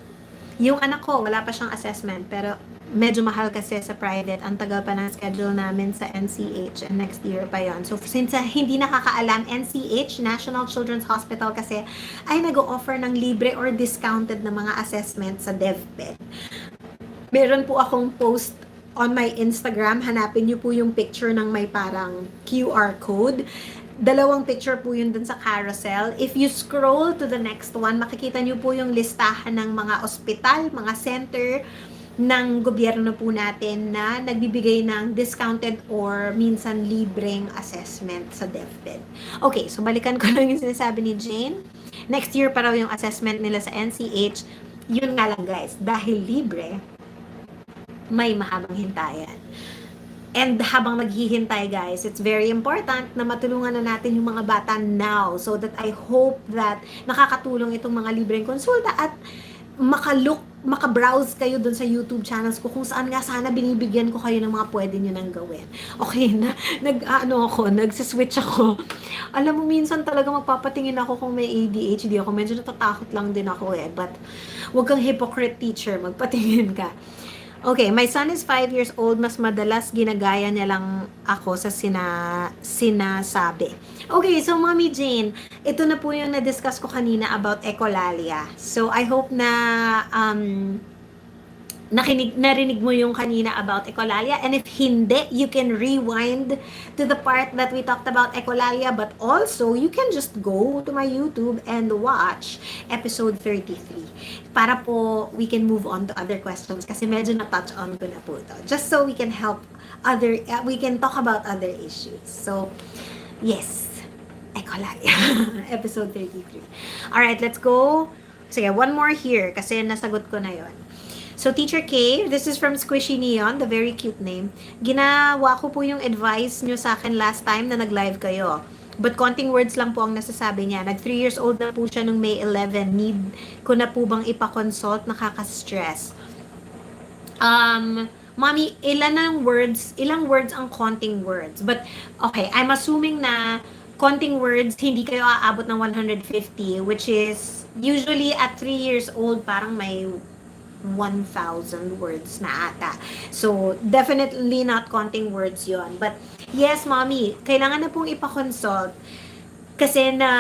yung anak ko, wala pa siyang assessment, pero medyo mahal kasi sa private. Ang tagal pa ng schedule namin sa NCH, and next year pa yon. So, since hindi nakakaalam, NCH, National Children's Hospital kasi, ay nag-o-offer ng libre or discounted na mga assessment sa DevPed. Meron po akong post on my Instagram. Hanapin niyo po yung picture ng may parang QR code. Dalawang picture po yun dun sa carousel. If you scroll to the next one, makikita niyo po yung listahan ng mga ospital, mga center ng gobyerno po natin na nagbibigay ng discounted or minsan libreng assessment sa DepEd. Okay, so balikan ko lang yung sinasabi ni Jane. Next year pa raw yung assessment nila sa NCH. Yun nga lang guys, dahil libre, may mahabang hintayan. And habang naghihintay guys, it's very important na matulungan na natin yung mga bata now, so that I hope that nakakatulong itong mga libreng konsulta at maka-browse kayo dun sa YouTube channels ko kung saan nga sana binibigyan ko kayo ng mga pwede nyo nang gawin. Okay, nagsiswitch ako. Alam mo, minsan talaga magpapatingin ako kung may ADHD ako. Medyo natatakot lang din ako but wag kang hypocrite teacher, magpatingin ka. Okay, my son is 5 years old. Mas madalas ginagaya niya lang ako sa sinasabi. Okay, so Mommy Jane, ito na po yung na-discuss ko kanina about echolalia. So I hope na narinig mo yung kanina about echolalia, and if hindi, you can rewind to the part that we talked about echolalia, but also you can just go to my YouTube and watch episode 33 para po we can move on to other questions kasi medyo na-touch on ko na po ito, just so we can help we can talk about other issues. So yes, echolalia episode 33. Alright, let's go. Sige, one more here kasi nasagot ko na yon. So, Teacher Kaye, this is from Squishy Neon, the very cute name. Ginawa ko po yung advice nyo sa akin last time na nag-live kayo. But konting words lang po ang nasasabi niya. Nag 3 years old na po siya nung May 11. Need ko na po bang ipakonsult? Nakaka-stress. Mommy, ilang words ang konting words? But, okay, I'm assuming na konting words, hindi kayo aabot ng 150, which is usually at 3 years old, parang may 1,000 words na ata. So, definitely not counting words yon. But, yes, Mommy, kailangan na pong ipakonsult kasi na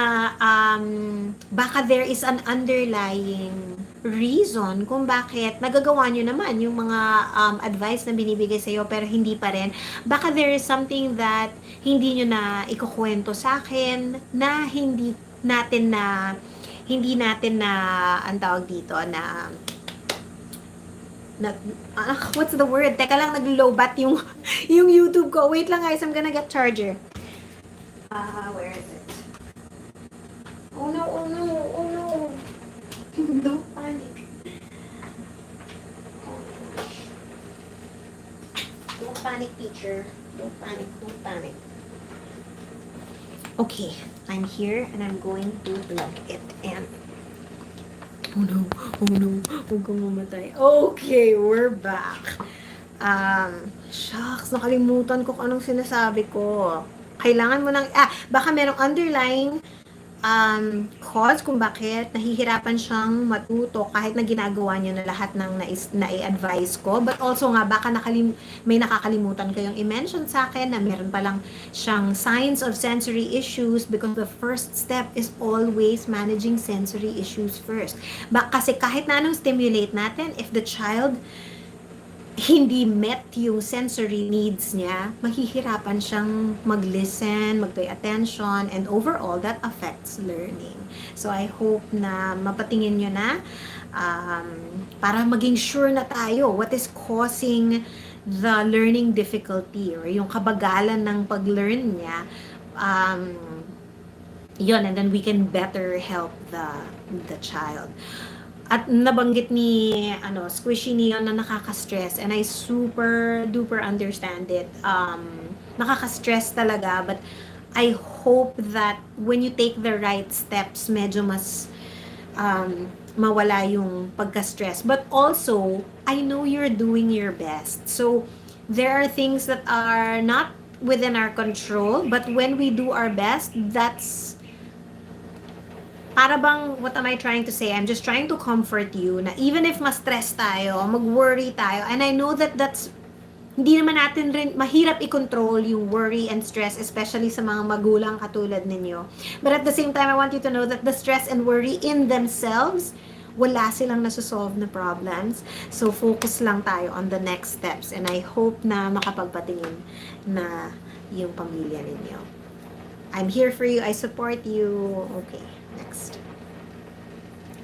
baka there is an underlying reason kung bakit nagagawa nyo naman yung mga advice na binibigay sa'yo pero hindi pa rin. Baka there is something that hindi nyo na ikukwento sa akin na hindi natin na ang tawag dito na what's the word? Teka lang, nag-lowbat yung YouTube ko. Wait lang guys, I'm gonna get charger. Where is it? Oh no, oh no, oh no. Don't panic. Don't panic, teacher. Don't panic, don't panic. Okay, I'm here and I'm going to plug it in. Oh no, huwag kong mamatay. Okay, we're back. Shucks, nakalimutan ko kung anong sinasabi ko. Kailangan mo ng, baka merong underlying cause kung bakit nahihirapan siyang matuto kahit na ginagawa niyo na lahat ng na-i-advise ko. But also nga, baka may nakakalimutan kayong i-mention sa akin na meron palang siyang signs of sensory issues because the first step is always managing sensory issues first. Kasi kahit na anong stimulate natin, if the child hindi met yung sensory needs niya, mahihirapan siyang mag-listen, mag-pay attention, and overall, that affects learning. So, I hope na mapatingin nyo na um, para maging sure na tayo what is causing the learning difficulty or yung kabagalan ng pag-learn niya. Um, Yun, and then we can better help the child. At nabanggit ni Squishy Neon na nakaka-stress, and I super duper understand it. Nakaka-stress talaga, but I hope that when you take the right steps, medyo mas mawala yung pagka-stress. But also, I know you're doing your best. So, there are things that are not within our control, but when we do our best, that's para bang, what am I trying to say? I'm just trying to comfort you na even if ma-stress tayo, mag-worry tayo, and I know that that's, hindi naman natin rin, mahirap i-control yung worry and stress, especially sa mga magulang katulad ninyo. But at the same time, I want you to know that the stress and worry in themselves, wala silang nasusolve na problems. So, focus lang tayo on the next steps. And I hope na makapagpatingin na yung pamilya ninyo. I'm here for you. I support you. Okay.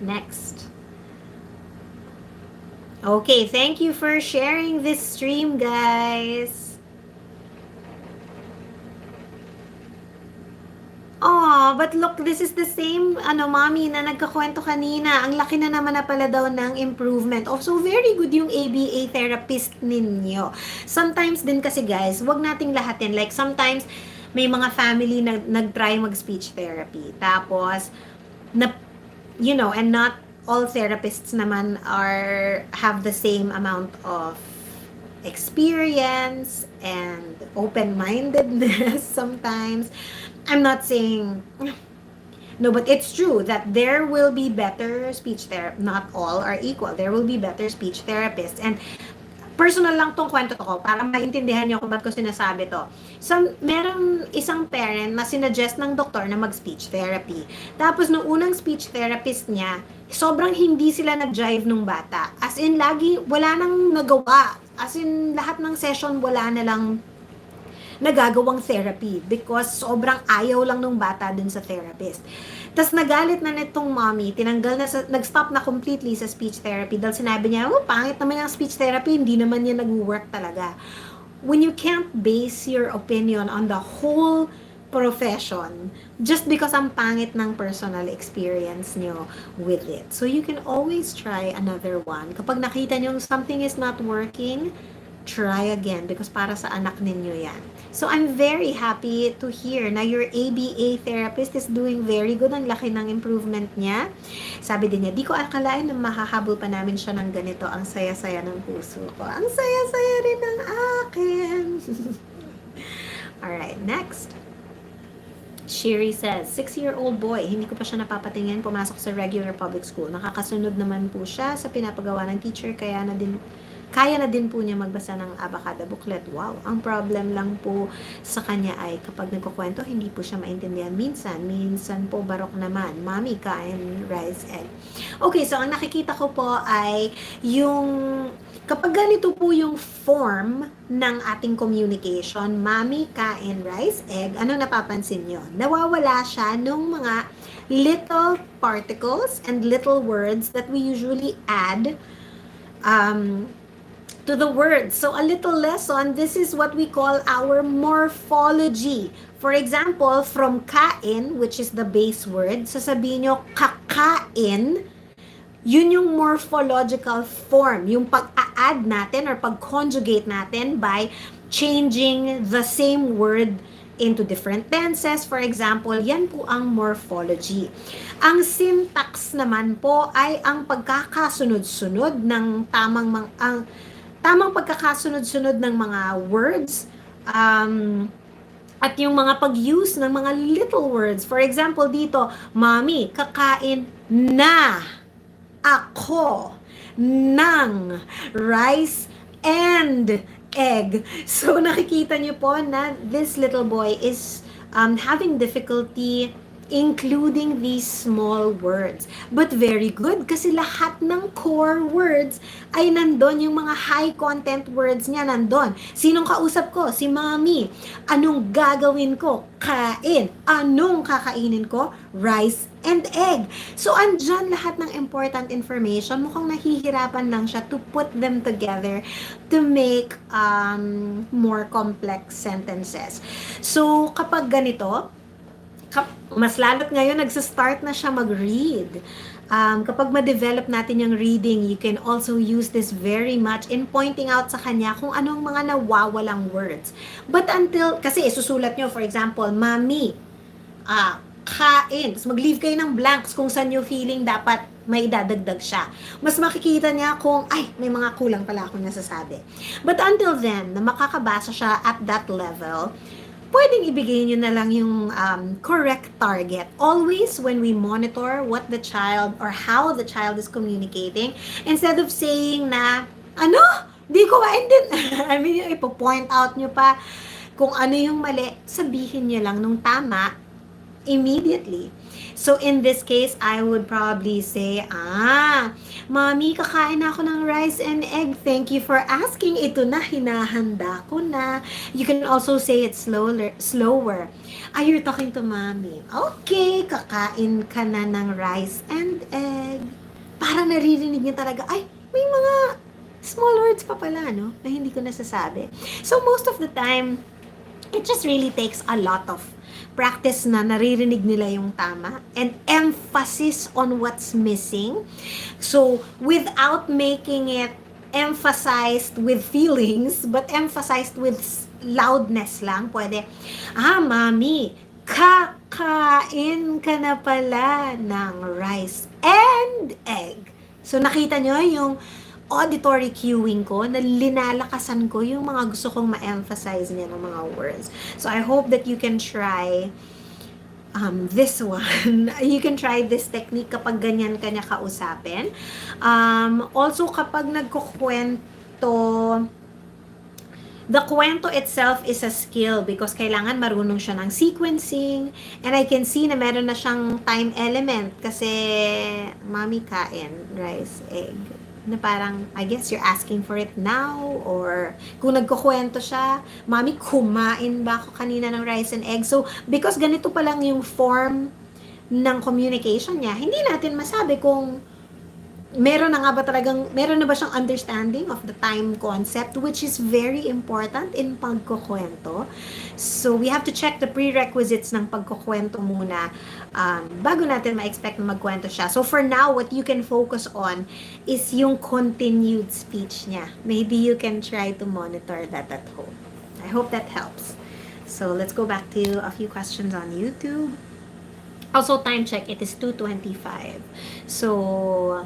Next. Okay, thank you for sharing this stream, guys. Oh, but look, this is the same mommy na nagkakwento kanina. Ang laki na naman na pala daw ng improvement. Oh, so very good yung ABA therapist ninyo. Sometimes din kasi guys, wag nating lahatin. Like sometimes may mga family na nag-try mag-speech therapy. Tapos and not all therapists naman have the same amount of experience and open-mindedness sometimes. I'm not saying no, but it's true that there will be better speech therapists. Not all are equal. There will be better speech therapists. And personal lang tong kwento ko para maintindihan niyo kung ba't ko sinasabi to. So, merong isang parent na sinuggest ng doktor na mag-speech therapy. Tapos, nung unang speech therapist niya, sobrang hindi sila nag-jive nung bata. As in, lagi, wala nang nagawa. As in, lahat ng session, wala na lang nagagawang therapy because sobrang ayaw lang nung bata dun sa therapist. Tapos nagalit na nitong mommy, nag-stop na completely sa speech therapy dahil sinabi niya, pangit naman yung speech therapy, hindi naman yan nag-work talaga. When you can't base your opinion on the whole profession just because ang pangit ng personal experience nyo with it. So you can always try another one. Kapag nakita nyo something is not working, try again because para sa anak ninyo yan. So, I'm very happy to hear na your ABA therapist is doing very good. Ang laki ng improvement niya. Sabi din niya, di ko akalain na mahahabol pa namin siya ng ganito. Ang saya-saya ng puso ko. Ang saya-saya rin ng akin. Alright, next. Sherry says, 6-year-old boy, hindi ko pa siya napapatingin, pumasok sa regular public school. Nakakasunod naman po siya sa pinapagawa ng teacher, kaya na din po niya magbasa ng abacada booklet. Wow! Ang problem lang po sa kanya ay kapag nagkukwento, hindi po siya maintindihan. Minsan po barok naman. Mommy, kain rice egg. Okay, so ang nakikita ko po ay yung kapag ganito po yung form ng ating communication, mommy, kain rice egg, ano napapansin nyo? Nawawala siya nung mga little particles and little words that we usually add to the words. So a little lesson, this is what we call our morphology. For example, from kain, which is the base word, sasabihin nyo kakain, yun yung morphological form, yung pag-a-add natin or pag-conjugate natin by changing the same word into different tenses. For example, yan po ang morphology. Ang syntax naman po ay ang pagkakasunod-sunod ng tamang pagkakasunod-sunod ng mga words, at yung mga pag-use ng mga little words. For example, dito, mommy, kakain na ako ng rice and egg. So, nakikita niyo po na this little boy is having difficulty including these small words. But very good kasi lahat ng core words ay nandun. Yung mga high content words niya nandun. Sinong kausap ko? Si mommy. Anong gagawin ko? Kain. Anong kakainin ko? Rice and egg. So, andyan lahat ng important information. Mukhang nahihirapan lang siya to put them together to make more complex sentences. So, kapag ganito, mas lalo't ngayon nagsa-start na siya mag-read. Kapag ma-develop natin yung reading, you can also use this very much in pointing out sa kanya kung anong mga nawawalang words. But kasi isusulat nyo, for example, Mami, kain. Tapos mag-leave kayo ng blanks kung saan yung feeling dapat may dadagdag siya. Mas makikita niya kung, may mga kulang pala akong nasasabi. But until then, na makakabasa siya at that level, pwedeng ibigay nyo na lang yung correct target. Always when we monitor what the child or how the child is communicating, instead of saying na, di ko maintindihan. I mean, yung ipo-point out nyo pa kung ano yung mali, sabihin nyo lang nung tama immediately. So, in this case, I would probably say, Mami, kakain na ako ng rice and egg. Thank you for asking. Ito na, hinahanda ko na. You can also say it slower. You're talking to Mami. Okay, kakain ka na ng rice and egg. Parang naririnig niya talaga, may mga small words pa pala, no? Na hindi ko nasasabi. So, most of the time, it just really takes a lot of practice na naririnig nila yung tama and emphasis on what's missing. So, without making it emphasized with feelings, but emphasized with loudness lang, pwede, Mami, kakain ka na pala ng rice and egg. So, nakita nyo yung auditory cueing ko, na linalakasan ko yung mga gusto kong ma-emphasize niya ng mga words. So, I hope that you can try this one. You can try this technique kapag ganyan ka niya kausapin. Also, kapag nagkukwento, the kwento itself is a skill because kailangan marunong siya ng sequencing, and I can see na meron na siyang time element kasi Mami kain, rice, egg. Na parang, I guess you're asking for it now, or kung nagkukwento siya, Mami, kumain ba ako kanina ng rice and egg? So, because ganito pa lang yung form ng communication niya, hindi natin masabi kung meron na ba siyang understanding of the time concept, which is very important in pagkukwento. So, we have to check the prerequisites ng pagkukwento muna bago natin ma-expect na magkwento siya. So, for now, what you can focus on is yung continued speech niya. Maybe you can try to monitor that at home. I hope that helps. So, let's go back to a few questions on YouTube. Also, time check, it is 2:25. So,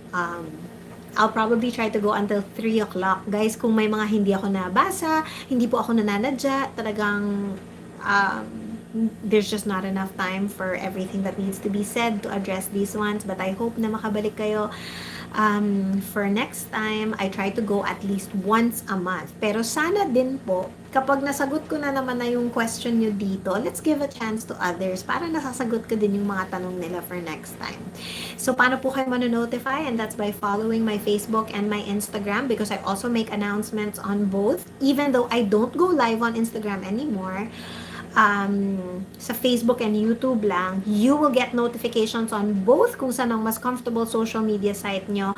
I'll probably try to go until 3 o'clock. Guys, kung may mga hindi ako nabasa, hindi po ako nananadya, talagang there's just not enough time for everything that needs to be said to address these ones. But I hope na makabalik kayo. For next time, I try to go at least once a month. Pero sana din po, kapag nasagot ko na naman na yung question nyo dito, let's give a chance to others para nasasagot ko din yung mga tanong nila for next time. So, paano po kayo manonotify? And that's by following my Facebook and my Instagram because I also make announcements on both. Even though I don't go live on Instagram anymore, sa Facebook and YouTube lang, you will get notifications on both kung saan ang mas comfortable social media site nyo.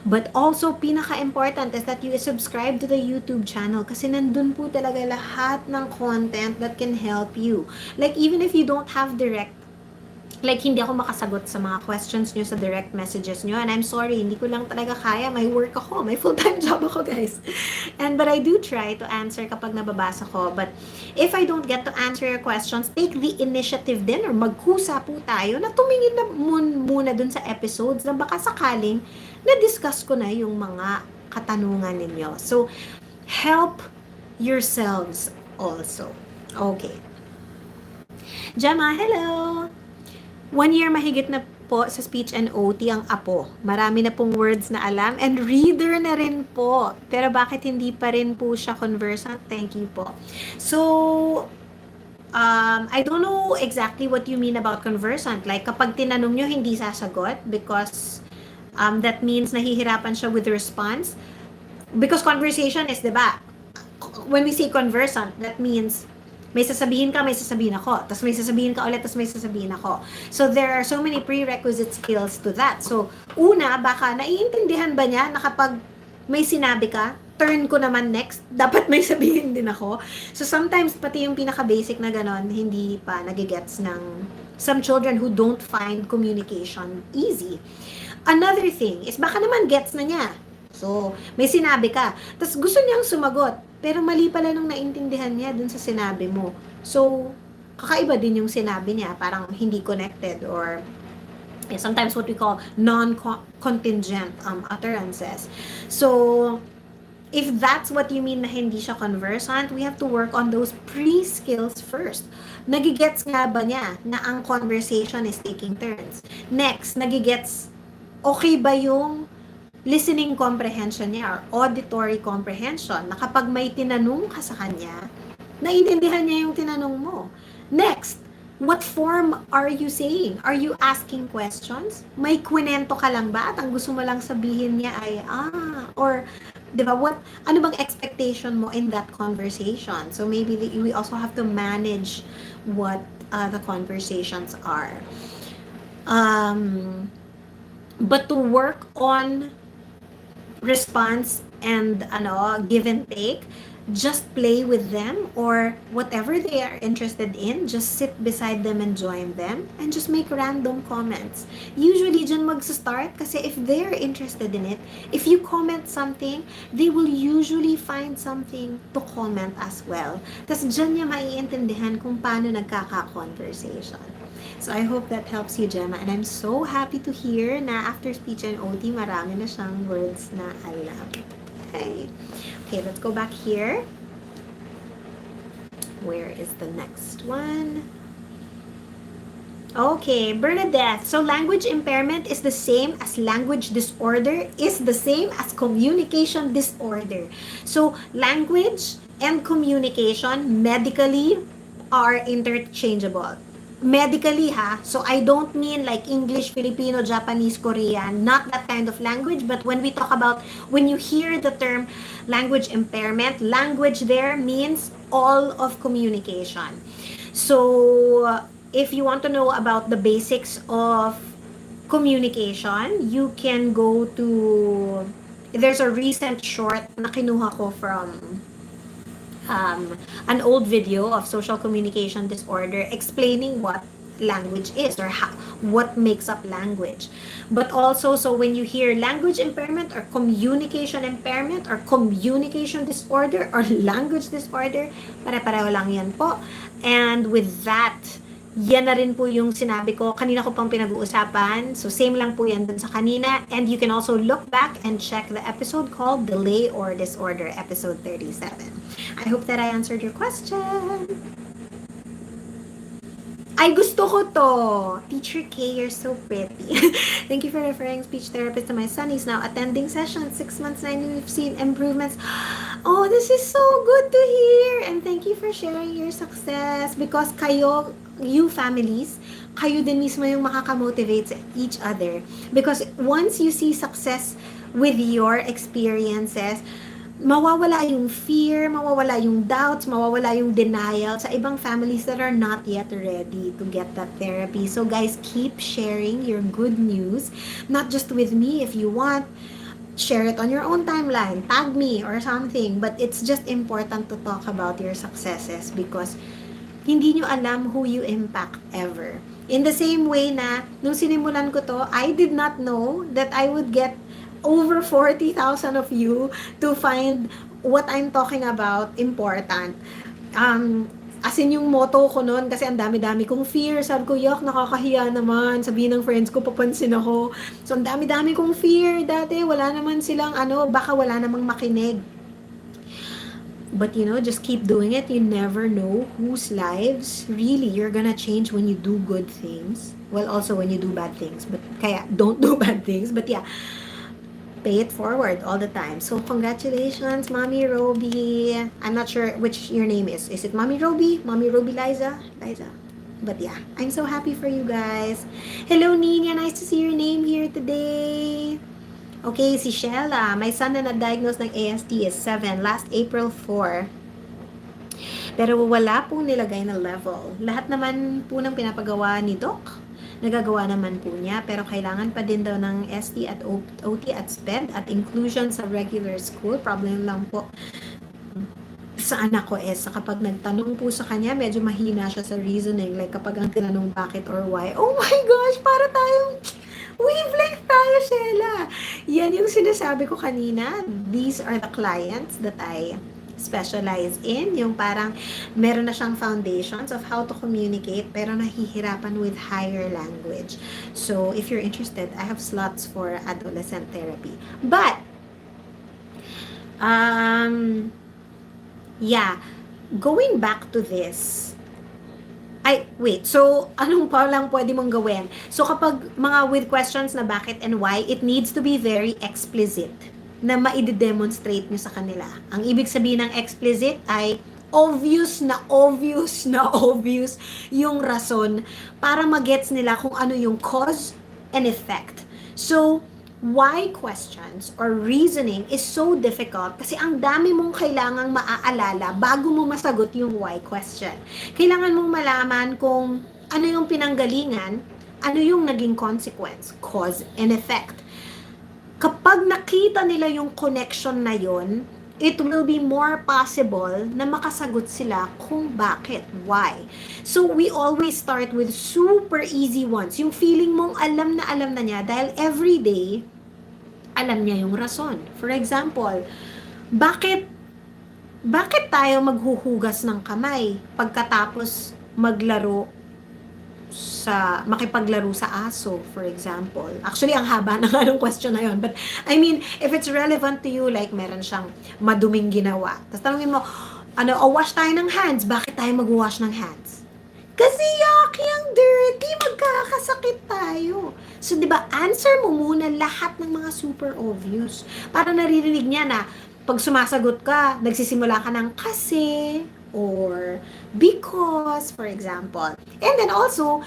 But also, pinaka-important is that you subscribe to the YouTube channel kasi nandun po talaga lahat ng content that can help you. Like, even if you don't have hindi ako makasagot sa mga questions nyo sa direct messages nyo, and I'm sorry, hindi ko lang talaga kaya, may work ako, may full-time job ako, guys. But I do try to answer kapag nababasa ko, but if I don't get to answer your questions, take the initiative din, or magkusa po tayo na tumingin na muna dun sa episodes na baka sakaling na-discuss ko na yung mga katanungan ninyo. So, help yourselves also. Okay. Gemma, hello! 1 year mahigit na po sa speech and OT ang apo. Marami na pong words na alam and reader na rin po. Pero bakit hindi pa rin po siya conversant? Thank you po. So, I don't know exactly what you mean about conversant. Like, kapag tinanong nyo, hindi sasagot because that means nahihirapan siya with the response. Because conversation is, di ba, when we say conversant, that means may sasabihin ako. Tapos may sasabihin ka ulit, tapos may sasabihin ako. So, there are so many prerequisite skills to that. So, una, baka naiintindihan ba niya na kapag may sinabi ka, turn ko naman next, dapat may sabihin din ako. So, sometimes, pati yung pinaka-basic na ganon, hindi pa nagigets ng some children who don't find communication easy. Another thing is, baka naman gets na niya. So, may sinabi ka. Tapos gusto niyang sumagot. Pero mali pala nung naintindihan niya dun sa sinabi mo. So, kakaiba din yung sinabi niya. Parang hindi connected or sometimes what we call non-contingent utterances. So, if that's what you mean na hindi siya conversant, we have to work on those pre-skills first. Nagigets nga ba niya na ang conversation is taking turns? Next, nagigets, okay ba yung listening comprehension niya or auditory comprehension na kapag may tinanong ka sa kanya, naiintindihan niya yung tinanong mo. Next, what form are you saying? Are you asking questions? May kwento ka lang ba at ang gusto mo lang sabihin niya ay, or, di ba, ano bang expectation mo in that conversation? So maybe we also have to manage what the conversations are. But to work on response and give and take, just play with them or whatever they are interested in, just sit beside them and join them and just make random comments. Usually dyan mag-start kasi if they're interested in it, if you comment something, they will usually find something to comment as well. Tas dyan niya maiintindihan kung paano nagkaka-conversation. So I hope that helps you, Gemma. And I'm so happy to hear na after speech and OT, marami na siyang words na alam. Okay, let's go back here. Where is the next one? Okay, Bernadette. So language impairment is the same as language disorder, is the same as communication disorder. So language and communication medically are interchangeable. Medically so I don't mean like English, Filipino, Japanese, Korean, not that kind of language, but when we talk about, when you hear the term language impairment, language there means all of communication. So if you want to know about the basics of communication, you can go to, there's a recent short na kinuha ko from an old video of social communication disorder explaining what language is or what makes up language. But also, so when you hear language impairment or communication impairment or communication disorder or language disorder, pare-pareho lang yan po. And with that, yan na rin po yung sinabi ko. Kanina ko pang pinag-uusapan. So, same lang po yan dun sa kanina. And you can also look back and check the episode called Delay or Disorder, episode 37. I hope that I answered your question. Ay, gusto ko to. Teacher Kaye, you're so pretty. Thank you for referring speech therapist to my son. He's now attending sessions. 6 months na, and we've seen improvements. Oh, this is so good to hear. And thank you for sharing your success because you families, kayo din mismo yung makaka-motivate sa each other. Because once you see success with your experiences, mawawala yung fear, mawawala yung doubts, mawawala yung denial sa ibang families that are not yet ready to get that therapy. So guys, keep sharing your good news, not just with me. If you want, share it on your own timeline, tag me or something. But it's just important to talk about your successes because hindi nyo alam who you impact ever. In the same way na, nung sinimulan ko to, I did not know that I would get over 40,000 of you to find what I'm talking about important. As in yung motto ko noon, kasi ang dami-dami kong fear. Sabi ko, yak, nakakahiya naman. Sabihin ng friends ko, papansin ako. So, ang dami-dami kong fear. Dati, wala naman silang baka wala namang makinig. But just keep doing it. You never know whose lives really you're gonna change when you do good things. Well, also when you do bad things. But kaya, don't do bad things. But yeah. pay it forward all the time. So congratulations, Mommy Roby. I'm not sure which your name is. Is it Mommy Roby? Mommy Roby Liza? Liza. But yeah, I'm so happy for you guys. Hello, Nina. Nice to see your name here today. Okay, si Shella. My son na na-diagnose ng ASD is 7. Last April 4. Pero wala pong nilagay na level. Lahat naman po ng pinapagawa ni Doc, nagagawa naman po niya. Pero kailangan pa din daw ng ST at OT at SPED at inclusion sa regular school. Problem lang po sa anak ko is kapag nagtanong po sa kanya, medyo mahina siya sa reasoning. Like kapag ang tinanong bakit or why, oh my gosh, para tayong wavelength tayo, Sheila. Yan yung sinasabi ko kanina. These are the clients that I specialize in. Yung parang meron na siyang foundations of how to communicate pero nahihirapan with higher language. So, if you're interested, I have slots for adolescent therapy. But, yeah, going back to this, so anong pa lang pwede mong gawin? So kapag mga with questions na bakit and why, it needs to be very explicit na ma-demonstrate nyo sa kanila. Ang ibig sabihin ng explicit ay obvious na obvious yung rason para magets nila kung ano yung cause and effect. So, why questions or reasoning is so difficult kasi ang dami mong kailangang maaalala bago mo masagot yung why question. Kailangan mong malaman kung ano yung pinanggalingan, ano yung naging consequence, cause and effect. Kapag nakita nila yung connection na yon, it will be more possible na makasagot sila kung bakit, why. So, we always start with super easy ones. Yung feeling mong alam na niya dahil every day, alam niya yung rason. For example, bakit tayo maghuhugas ng kamay pagkatapos makipaglaro sa aso, for example. Actually, ang haba na nga ng question na yun. But, I mean, if it's relevant to you, like, meron siyang maduming ginawa. Tapos tanongin mo, wash tayo ng hands. Bakit tayo mag-wash ng hands? Kasi yucky ang dirty, magkakasakit tayo. So, di ba, answer mo muna lahat ng mga super obvious. Para naririnig niya na, pag sumasagot ka, nagsisimula ka ng kasi, or because, for example. And then also,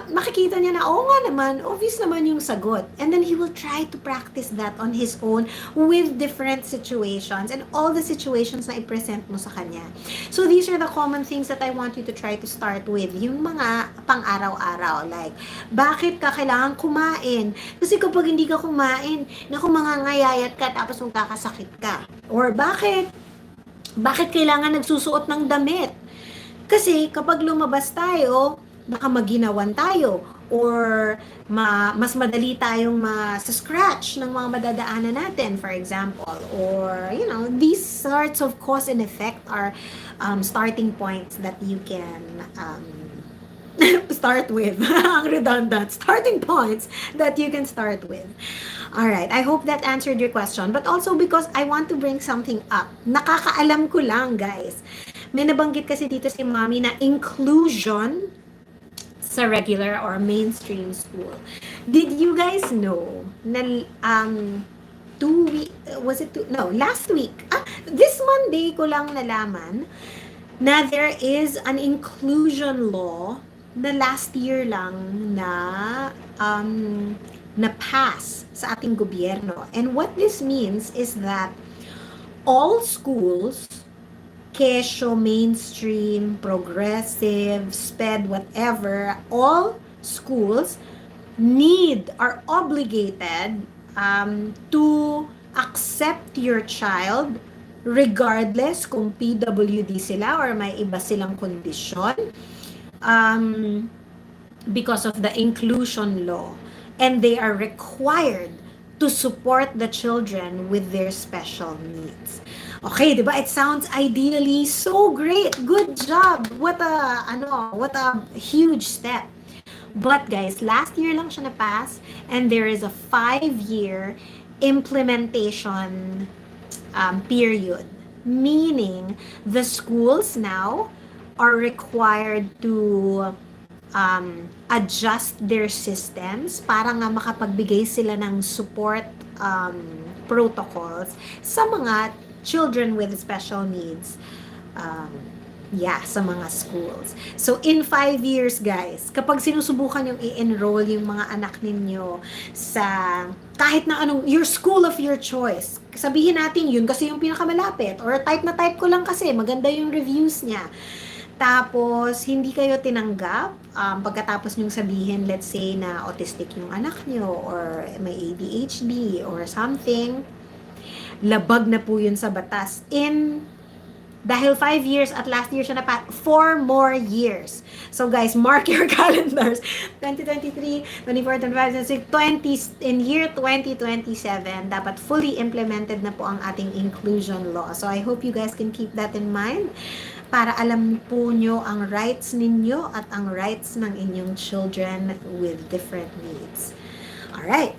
makikita niya na, oo nga naman, obvious naman yung sagot. And then he will try to practice that on his own with different situations and all the situations na i-present mo sa kanya. So these are the common things that I want you to try to start with. Yung mga pang-araw-araw, like, bakit ka kailangan kumain? Kasi kapag hindi ka kumain, naku, mangangayayat ka tapos magkakasakit ka. Or bakit kailangan nagsusuot ng damit? Kasi kapag lumabas tayo, baka maginawan tayo or mas madali tayong ma-scratch ng mga madadaanan natin, for example. Or, these sorts of cause and effect are starting points that you can start with. Ang redundant. Starting points that you can start with. Alright, I hope that answered your question. But also because I want to bring something up. Nakakaalam ko lang, guys. May nabanggit kasi dito si Mommy na inclusion sa regular or mainstream school. Did you guys know na last week, this Monday ko lang nalaman na there is an inclusion law na last year lang na pass sa ating gobyerno. And what this means is that all schools, Kesyo, mainstream, progressive, SPED, whatever, all schools are obligated to accept your child regardless kung PWD sila or may iba silang kondisyon because of the inclusion law. And they are required to support the children with their special needs. Okay, diba? It sounds ideally so great. Good job. What a huge step. But guys, last year lang siya na-pass and there is a 5-year implementation period. Meaning, the schools now are required to adjust their systems para nga makapagbigay sila ng support protocols sa mga children with special needs. Sa mga schools. So, in 5 years, guys, kapag sinusubukan yung i-enroll yung mga anak ninyo sa kahit na anong, your school of your choice, sabihin natin yun kasi yung pinakamalapit, or type na type ko lang kasi, maganda yung reviews niya. Tapos, hindi kayo tinanggap, pagkatapos nyong sabihin, let's say, na autistic yung anak nyo, or may ADHD, or something, labag na po yun sa batas. Dahil 5 years at last year siya 4 more years. So guys, mark your calendars. 2023, 24, 25, 26, 20, in year 2027, dapat fully implemented na po ang ating inclusion law. So I hope you guys can keep that in mind para alam po nyo ang rights ninyo at ang rights ng inyong children with different needs. Alright.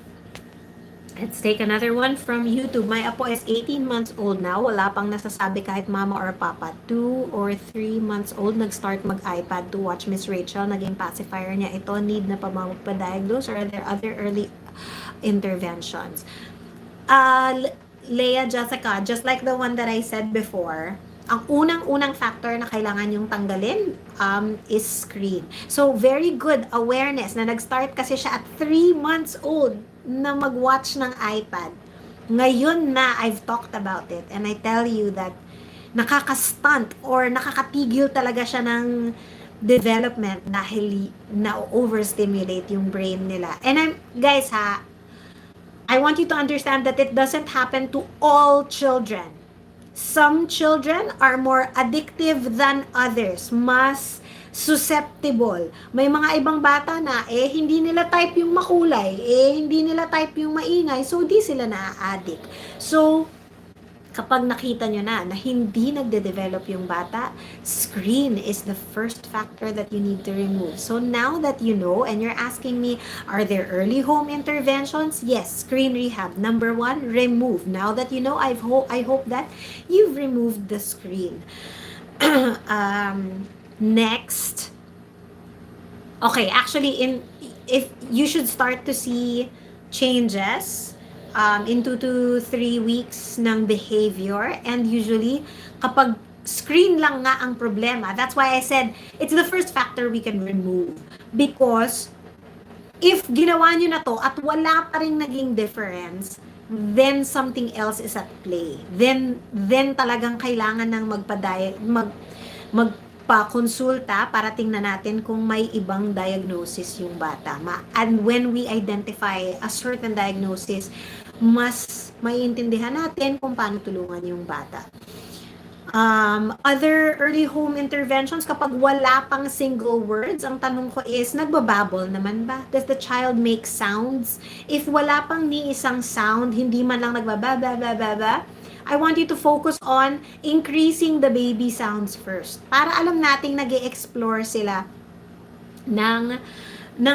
Let's take another one from YouTube. My apo is 18 months old now. Wala pang nasasabi kahit mama or papa. 2 or 3 months old, nag-start mag-iPad to watch Miss Rachel. Naging pacifier niya ito. Need na pa magpa-diagnose or are there other early interventions? Leah Jessica, just like the one that I said before, ang unang-unang factor na kailangan yung tanggalin is screen. So, very good awareness na nag-start kasi siya at 3 months old na mag-watch ng iPad. Ngayon na I've talked about it and I tell you that nakaka-stunt or nakakatigil talaga siya ng development dahil na-overstimulate yung brain nila. And guys I want you to understand that it doesn't happen to all children. Some children are more addictive than others. Mas susceptible. May mga ibang bata na hindi nila type yung makulay, hindi nila type yung maingay, so di sila na-addict. So, kapag nakita nyo na hindi nagde-develop yung bata, screen is the first factor that you need to remove. So now that you know, and you're asking me, are there early home interventions? Yes, screen rehab. Number 1, remove. Now that you know, I hope that you've removed the screen. Next. Okay, actually, if you should start to see changes in 2 to 3 weeks ng behavior, and usually kapag screen lang nga ang problema, that's why I said it's the first factor we can remove, because if ginawa nyo na to at wala pa rin naging difference, then something else is at play. Then talagang kailangan ng magpa-konsulta para tingnan natin kung may ibang diagnosis yung bata. And when we identify a certain diagnosis, mas maiintindihan natin kung paano tulungan yung bata. Other early home interventions, kapag wala pang single words, ang tanong ko is, nagbababble naman ba? Does the child make sounds? If wala pang ni isang sound, hindi man lang nagbababa, I want you to focus on increasing the baby sounds first. Para alam nating nag-e-explore sila ng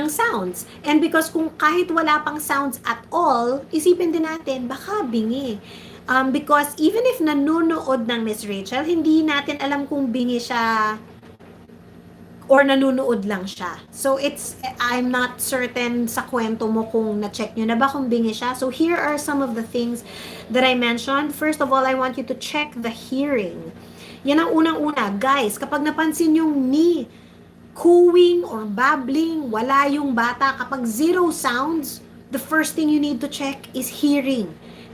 sounds. And because kung kahit wala pang sounds at all, isipin din natin, baka bingi. Because even if nanonood ng Miss Rachel, hindi natin alam kung bingi siya or nanonood lang siya. So I'm not certain sa kwento mo kung na-check nyo na ba kung bingi siya. So here are some of the things that I mentioned. First of all, I want you to check the hearing. Yan ang unang-una. Guys, kapag napansin yung ni cooing or babbling, wala yung bata, kapag zero sounds, the first thing you need to check is hearing.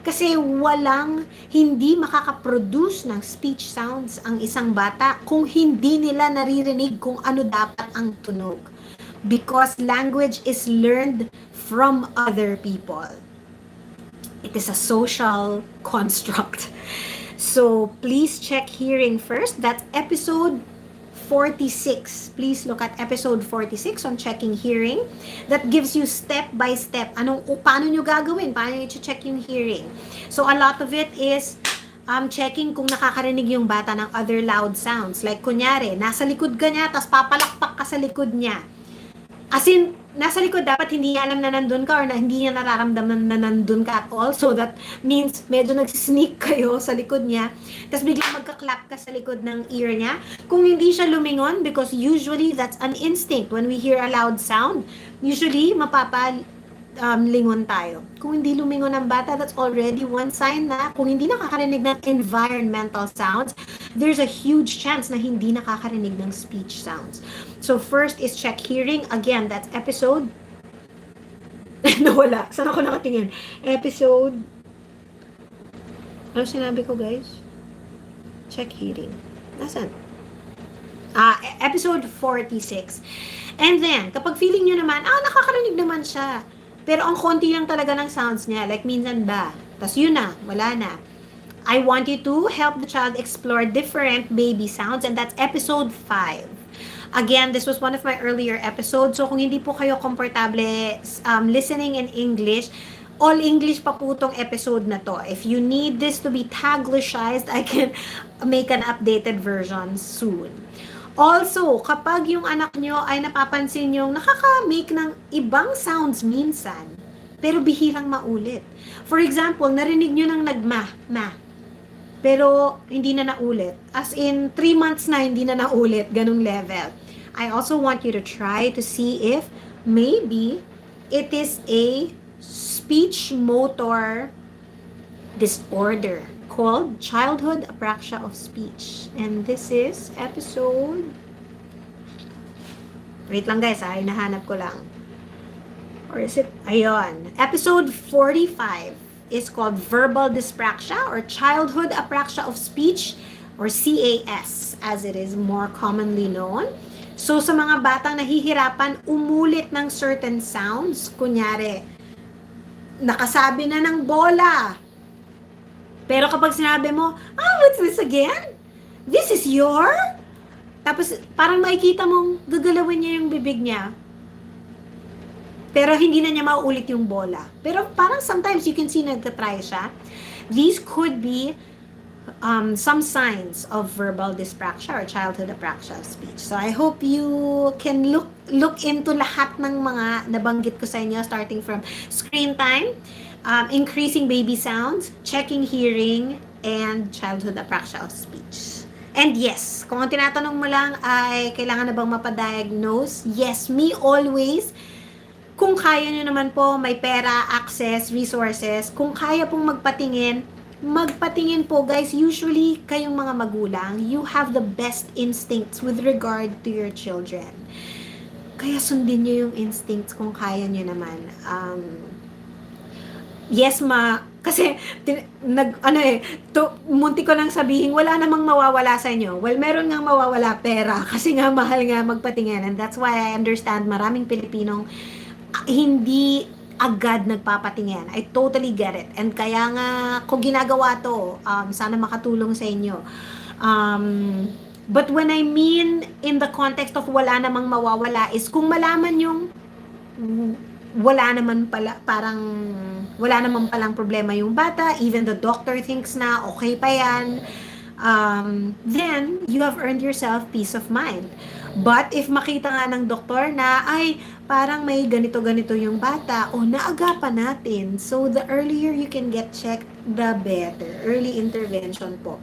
Kasi hindi makakaproduce ng speech sounds ang isang bata kung hindi nila naririnig kung ano dapat ang tunog. Because language is learned from other people. It is a social construct. So, please check hearing first. That's episode 46. Please look at episode 46 on checking hearing. That gives you step by step. Paano nyo gagawin? Paano nyo check yung hearing? So, a lot of it is checking kung nakakarinig yung bata ng other loud sounds. Like, kunyari, nasa likod ka niya, tapos papalakpak ka sa likod niya. As in, nasa likod, dapat hindi niya alam na nandun ka or na hindi niya nararamdaman na nandun ka at all. So that means medyo nagsisneak kayo sa likod niya. Tapos biglang magka-clap ka sa likod ng ear niya. Kung hindi siya lumingon, because usually that's an instinct. When we hear a loud sound, usually lingon tayo. Kung hindi lumingon ang bata, that's already one sign na kung hindi nakakarinig ng environmental sounds, there's a huge chance na hindi nakakarinig ng speech sounds. So first is check hearing. Again, that's episode nawala. Saan ako nakatingin? Episode ano sinabi ko, guys? Check hearing. Nasaan? Episode 46. And then, kapag feeling nyo naman, nakakarinig naman siya. Pero ang konti lang talaga ng sounds niya. Like, minsan ba? Tapos yun na, wala na. I want you to help the child explore different baby sounds. And that's episode 5. Again, this was one of my earlier episodes. So, kung hindi po kayo komportable listening in English, all English pa po tong episode na to. If you need this to be Taglishized, I can make an updated version soon. Also, kapag yung anak nyo ay napapansin yung nakaka-make ng ibang sounds minsan, pero bihirang maulit. For example, narinig nyo ng nagma, pero hindi na naulit. As in, 3 months na hindi na naulit, ganung level. I also want you to try to see if maybe it is a speech motor disorder called childhood apraxia of speech. And this is episode... Wait lang guys, hinahanap ko lang. Or is it... Ayun. Episode 45 is called verbal dyspraxia or childhood apraxia of speech or CAS as it is more commonly known. So sa mga batang nahihirapan umulit ng certain sounds, kunyari, nakasabi na ng bola. Pero kapag sinabi mo, what's this again? This is your? Tapos parang makikita mong gagalawin niya yung bibig niya. Pero hindi na niya mauulit yung bola. Pero parang sometimes you can see nagtatry siya. These could be some signs of verbal dyspraxia or childhood apraxia of speech. So I hope you can look into lahat ng mga nabanggit ko sa inyo, starting from screen time, increasing baby sounds, checking hearing, and childhood apraxia of speech. And yes, kung ang tinatanong mo lang ay kailangan na bang mapadiagnose, yes, me always. Kung kaya nyo naman po, may pera, access, resources, kung kaya pong magpatingin po guys. Usually, kayong mga magulang, you have the best instincts with regard to your children. Kaya sundin nyo yung instincts kung kaya nyo naman. Yes, kasi munti ko nang sabihin, wala namang mawawala sa inyo. Well, meron ngang mawawala pera kasi nga mahal nga magpatingin. And that's why I understand maraming Pilipinong hindi agad nagpapatingin. I totally get it. And kaya nga, kung ginagawa to, sana makatulong sa inyo. But when I mean in the context of wala namang mawawala is kung malaman yung wala naman palang problema yung bata, even the doctor thinks na okay pa yan, then you have earned yourself peace of mind. But if makita nga ng doktor na ay parang may ganito-ganito yung bata, naagapan natin. So the earlier you can get checked, the better. Early intervention po.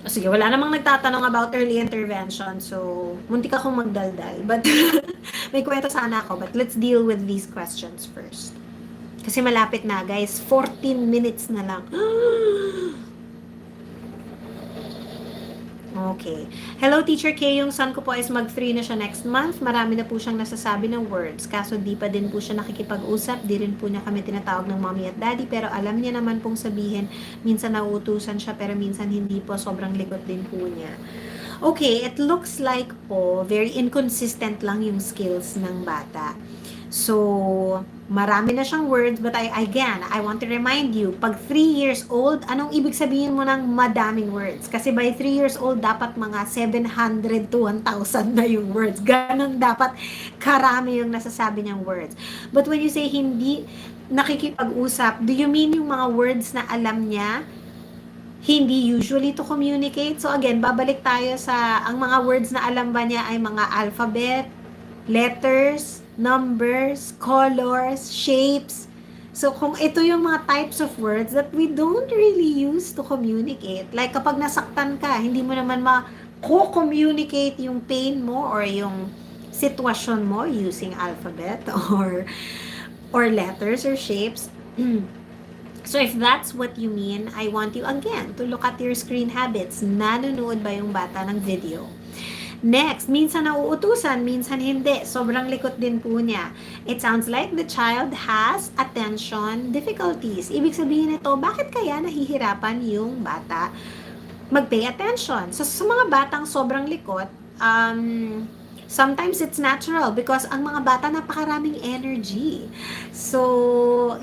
Sige, wala namang nagtatanong about early intervention. So, muntik akong magdaldal. But may kwento sana ako. But let's deal with these questions first. Kasi malapit na, guys. 14 minutes na lang. Okay. Hello, Teacher Kaye. Yung son ko po is mag-3 na siya next month. Marami na po siyang nasasabi ng words. Kaso di pa din po siya nakikipag-usap. Di rin po niya kami tinatawag ng mommy at daddy. Pero alam niya naman pong sabihin. Minsan nauutusan siya pero minsan hindi po. Sobrang likot din po niya. Okay, it looks like po very inconsistent lang yung skills ng bata. So, marami na siyang words, but I want to remind you, pag 3 years old, anong ibig sabihin mo ng madaming words? Kasi by 3 years old, dapat mga 700 to 1,000 na yung words. Ganon dapat karami yung nasasabi niyang words. But when you say hindi nakikipag-usap, do you mean yung mga words na alam niya, hindi usually to communicate? So again, babalik tayo sa, ang mga words na alam ba niya ay mga alphabet, letters, numbers, colors, shapes. So, kung ito yung mga types of words that we don't really use to communicate. Like, kapag nasaktan ka, hindi mo naman ma-communicate yung pain mo or yung sitwasyon mo using alphabet or letters or shapes. So if that's what you mean, I want you again to look at your screen habits. Nanonood ba yung bata ng video? Next, minsan nauutusan, minsan hindi. Sobrang likot din po niya. It sounds like the child has attention difficulties. Ibig sabihin nito, bakit kaya nahihirapan yung bata mag-pay attention? So, sa mga batang sobrang likot, sometimes it's natural because ang mga bata napakaraming energy. So,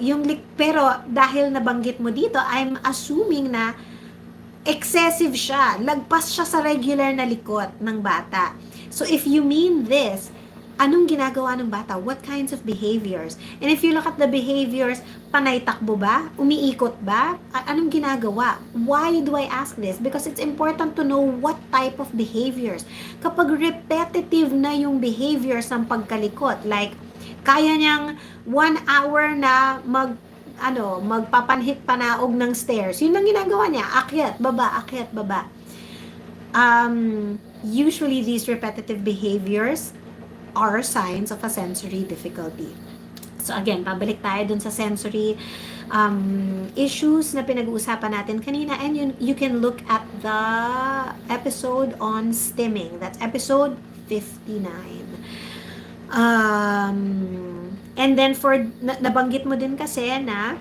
pero dahil nabanggit mo dito, I'm assuming na excessive siya. Lagpas siya sa regular na likot ng bata. So, if you mean this, anong ginagawa ng bata? What kinds of behaviors? And if you look at the behaviors, panay takbo ba? Umiikot ba? Anong ginagawa? Why do I ask this? Because it's important to know what type of behaviors. Kapag repetitive na yung behaviors ng pagkalikot, like, kaya niyang 1 hour na magpapanhit panaog ng stairs. Yun lang ginagawa niya. Akyat, baba, akyat, baba. Usually, these repetitive behaviors are signs of a sensory difficulty. So again, pabalik tayo dun sa sensory issues na pinag-uusapan natin kanina, and you can look at the episode on stimming. That's episode 59. And then nabanggit mo din kasi na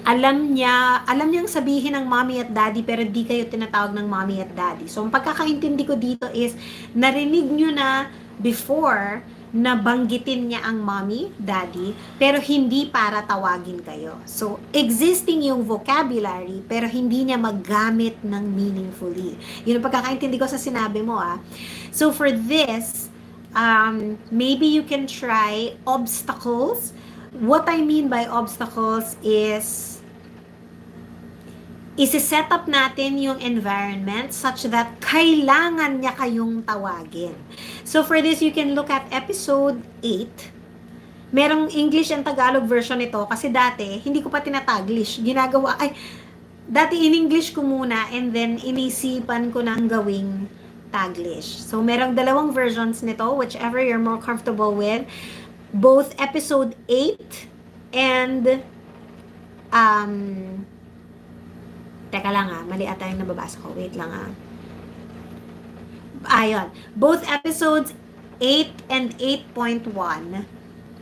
alam niyang sabihin ng mommy at daddy pero di kayo tinatawag ng mommy at daddy. So, ang pagkakaintindi ko dito is narinig niyo na before na banggitin niya ang mommy, daddy, pero hindi para tawagin kayo. So, existing yung vocabulary pero hindi niya maggamit ng meaningfully. Yun ang pagkakaintindi ko sa sinabi mo. So, for this, maybe you can try obstacles. What I mean by obstacles is isi-set up natin yung environment such that kailangan niya kayong tawagin. So for this, you can look at episode 8. Merong English and Tagalog version nito kasi dati, hindi ko pa tinataglish. Dati in-English ko muna and then inisipan ko nang gawing Taglish. So, merong dalawang versions nito, whichever you're more comfortable with. Both episode 8 and teka lang mali ata yung nababasa ko. Wait lang Ayun. Both episodes 8 and 8.1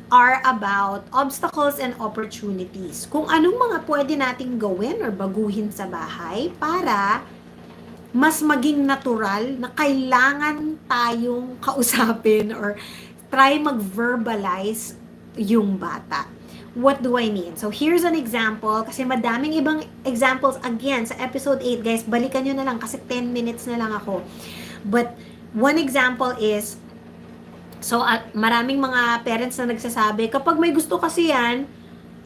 are about obstacles and opportunities. Kung anong mga pwede nating gawin or baguhin sa bahay para mas maging natural na kailangan tayong kausapin or try mag-verbalize yung bata. What do I mean? So, here's an example. Kasi madaming ibang examples again sa episode 8. Guys, balikan nyo na lang kasi 10 minutes na lang ako. But, one example is, so, maraming mga parents na nagsasabi, kapag may gusto kasi yan,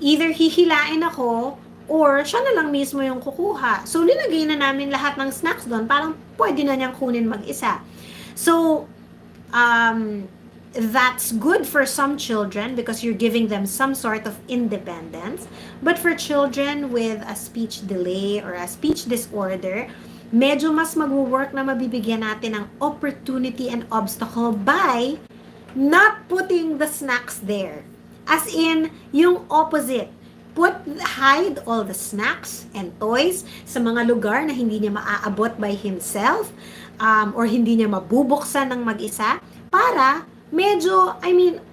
either hihilain ako, or siya na lang mismo yung kukuha. So, linagay na namin lahat ng snacks doon. Parang pwede na niyang kunin mag-isa. So, that's good for some children because you're giving them some sort of independence. But for children with a speech delay or a speech disorder, medyo mas mag-work na mabibigyan natin ng opportunity and obstacle by not putting the snacks there. As in, yung opposite. Hide all the snacks and toys sa mga lugar na hindi niya maaabot by himself or hindi niya mabubuksan ng mag-isa para medyo,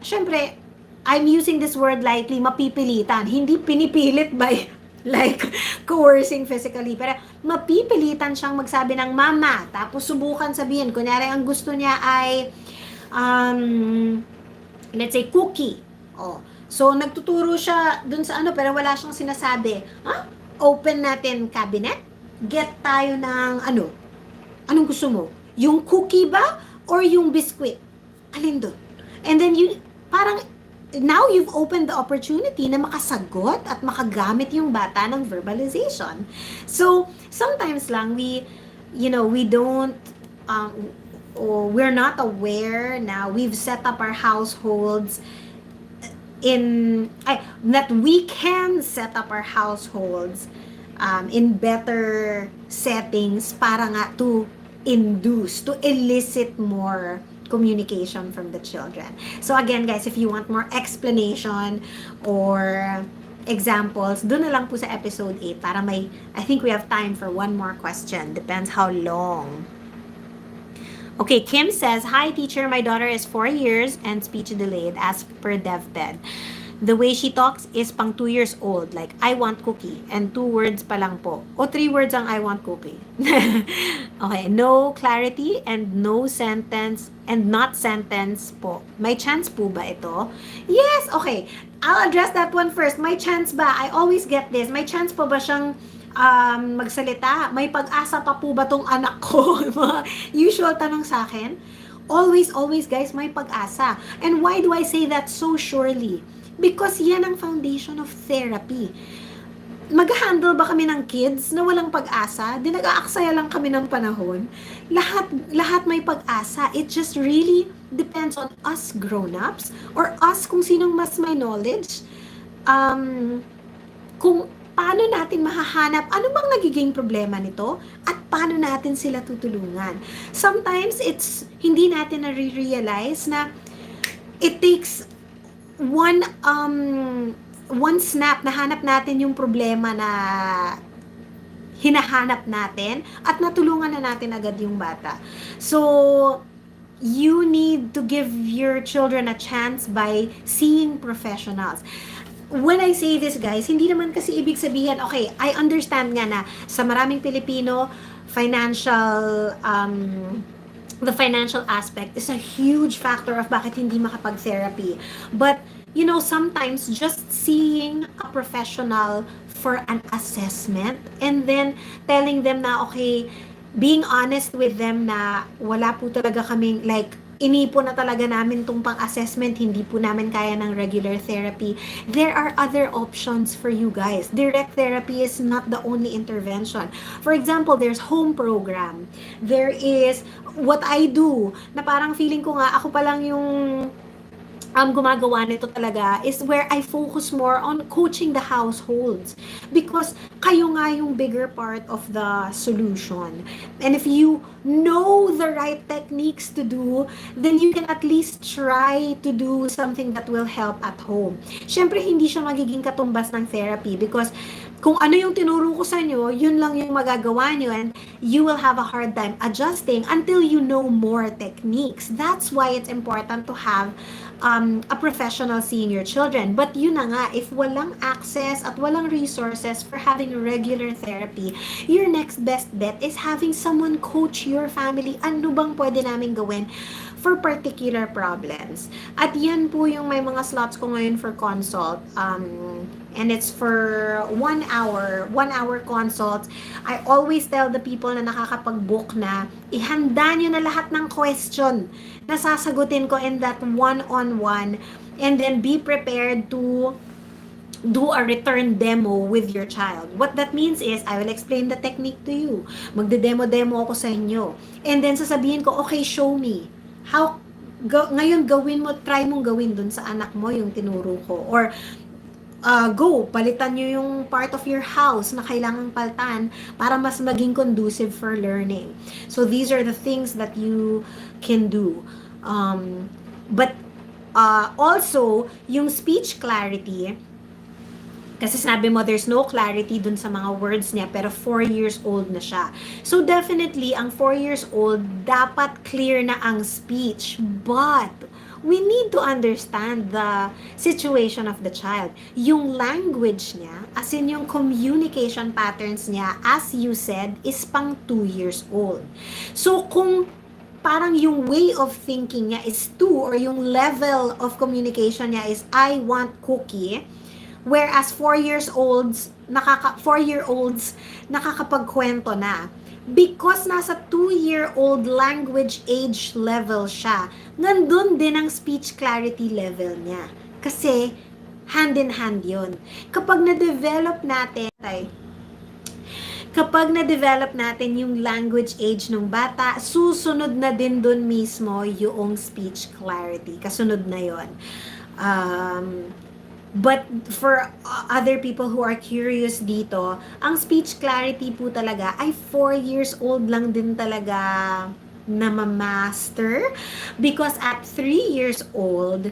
syempre, I'm using this word lightly, mapipilitan. Hindi pinipilit by like coercing physically, pero mapipilitan siyang magsabi ng mama, tapos subukan sabihin, kunyari ang gusto niya ay let's say cookie. So, nagtuturo siya dun sa pero wala siyang sinasabi. Open natin cabinet, get tayo ng anong gusto mo? Yung cookie ba? Or yung biscuit? Alin dun? And then, now you've opened the opportunity na makasagot at makagamit yung bata ng verbalization. So, sometimes lang, we're not aware na we've set up our households that we can set up our households in better settings para nga to elicit more communication from the children. So again guys, if you want more explanation or examples, doon na lang po sa episode 8 para I think we have time for one more question. Depends how long. Okay, Kim says, "Hi teacher, my daughter is 4 years and speech delayed as per DevPed. The way she talks is pang 2 years old, like, I want cookie, and 2 words pa lang po. O 3 words ang I want cookie." Okay, no clarity and no sentence and not sentence po. May chance po ba ito? Yes, okay. I'll address that one first. May chance ba? I always get this. May chance po ba siyang magsalita? May pag-asa pa po ba tong anak ko? Usual tanong sa akin. Always, always guys, may pag-asa. And why do I say that so surely? Because yan ang foundation of therapy. Mag-handle ba kami ng kids na walang pag-asa? Di nag-aaksaya lang kami ng panahon? Lahat may pag-asa. It just really depends on us grown-ups or us kung sinong mas may knowledge. Kung paano natin mahahanap ano bang nagiging problema nito at paano natin sila tutulungan. Sometimes hindi natin na-realize na it takes one snap, nahanap natin yung problema na hinahanap natin at natulungan na natin agad yung bata. So, you need to give your children a chance by seeing professionals. When I say this guys, hindi naman kasi ibig sabihin, okay, I understand nga na sa maraming Pilipino, the financial aspect is a huge factor of bakit hindi makapag-therapy. But, you know, sometimes just seeing a professional for an assessment and then telling them na, okay, being honest with them na wala po talaga kaming, like, inipo na talaga namin tong pang-assessment, hindi po namin kaya ng regular therapy. There are other options for you guys. Direct therapy is not the only intervention. For example, there's home program. There is what I do, na parang feeling ko nga, ako pa lang yung gumagawa nito talaga, is where I focus more on coaching the households. Because kayo nga yung bigger part of the solution. And if you know the right techniques to do, then you can at least try to do something that will help at home. Siyempre, hindi siya magiging katumbas ng therapy because kung ano yung tinuro ko sa inyo, yun lang yung magagawa nyo and you will have a hard time adjusting until you know more techniques. That's why it's important to have a professional seeing your children. But yun na nga, if walang access at walang resources for having regular therapy, your next best bet is having someone coach your family. Ano bang pwede namin gawin for particular problems? At yan po yung may mga slots ko ngayon for consult. And it's for 1 hour consults. I always tell the people na nakakapag-book na, ihanda nyo na lahat ng question na sasagutin ko in that one-on-one, and then be prepared to do a return demo with your child. What that means is, I will explain the technique to you. Magde-demo ako sa inyo. And then sasabihin ko, okay, show me. Ngayon gawin mo, try mong gawin dun sa anak mo yung tinuro ko. Or, go, palitan nyo yung part of your house na kailangang palitan para mas maging conducive for learning. So, these are the things that you can do. But, also, yung speech clarity, kasi sabi mo, there's no clarity dun sa mga words niya, pero 4 years old na siya. So, definitely, ang 4 years old, dapat clear na ang speech. But, we need to understand the situation of the child. Yung language niya, as in yung communication patterns niya, as you said, is pang 2 years old. So, kung parang yung way of thinking niya is 2, or yung level of communication niya is, I want cookie, whereas 4-year-olds nakakapagkwento na. Because nasa 2-year-old language age level siya, nandun din ang speech clarity level niya. Kasi, hand in hand yun. Kapag na-develop natin yung language age ng bata, susunod na din dun mismo yung speech clarity. Kasunod na yun. But for other people who are curious dito, ang speech clarity po talaga ay 4 years old lang din talaga na ma-master because at 3 years old,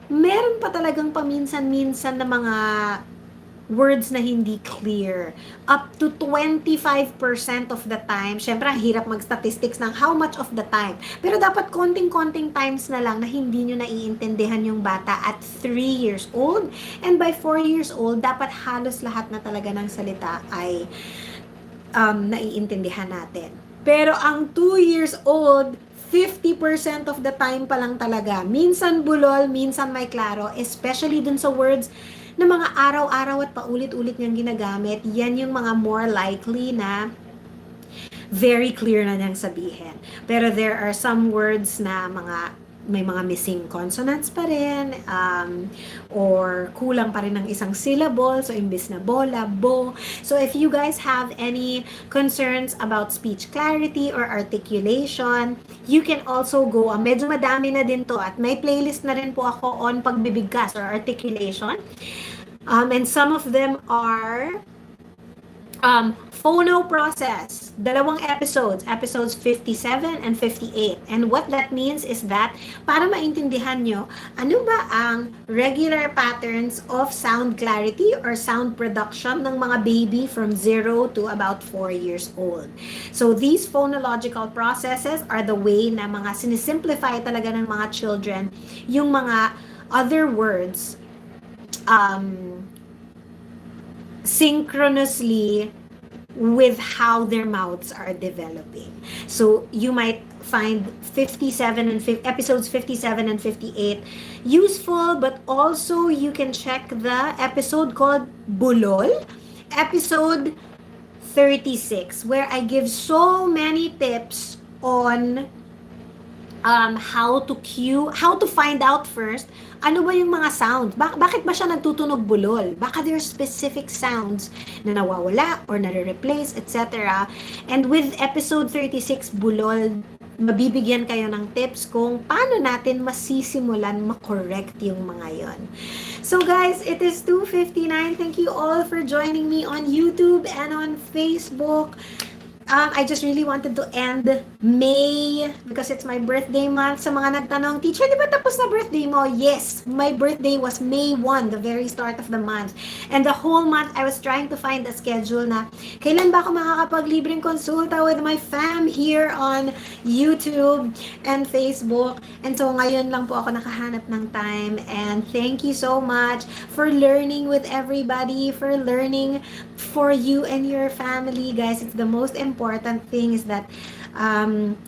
meron pa talagang paminsan-minsan na mga words na hindi clear. Up to 25% of the time, syempre, hirap mag-statistics ng how much of the time. Pero dapat konting-konting times na lang na hindi nyo naiintindihan yung bata at 3 years old. And by 4 years old, dapat halos lahat na talaga ng salita ay naiintindihan natin. Pero ang 2 years old, 50% of the time pa lang talaga. Minsan bulol, minsan may klaro, especially dun sa words na mga araw-araw at paulit-ulit niyang ginagamit. Yan yung mga more likely na very clear na niyang sabihin. Pero there are some words na may mga missing consonants pa rin, or kulang pa rin ng isang syllable, so imbis na bola, bo. So if you guys have any concerns about speech clarity or articulation, you can also go, medyo madami na din to, at may playlist na rin po ako on pagbibigkas or articulation. And some of them are phono process, 2 episodes 57 and 58. And what that means is that para maintindihan nyo, ano ba ang regular patterns of sound clarity or sound production ng mga baby from 0 to about 4 years old. So these phonological processes are the way na mga sinisimplify talaga ng mga children yung mga other words synchronously with how their mouths are developing. So you might find episodes 57 and 58 useful, but also you can check the episode called Bulol, episode 36, where I give so many tips on how to find out first ano ba yung mga sounds. Bakit ba siya nagtutunog bulol? Baka there are specific sounds na nawawala or nare-replace, etc. And with episode 36, bulol, mabibigyan kayo ng tips kung paano natin masisimulan makorrect yung mga yon. So guys, it is 2:59. Thank you all for joining me on YouTube and on Facebook. I just really wanted to end May because it's my birthday month. Sa mga nagtanong, teacher, di ba tapos na birthday mo? Yes, my birthday was May 1, the very start of the month. And the whole month, I was trying to find a schedule na kailan ba ako makakapag-libreng konsulta with my fam here on YouTube and Facebook. And so ngayon lang po ako nakahanap ng time. And thank you so much for learning with everybody, for learning for you and your family, guys. It's the most important thing is that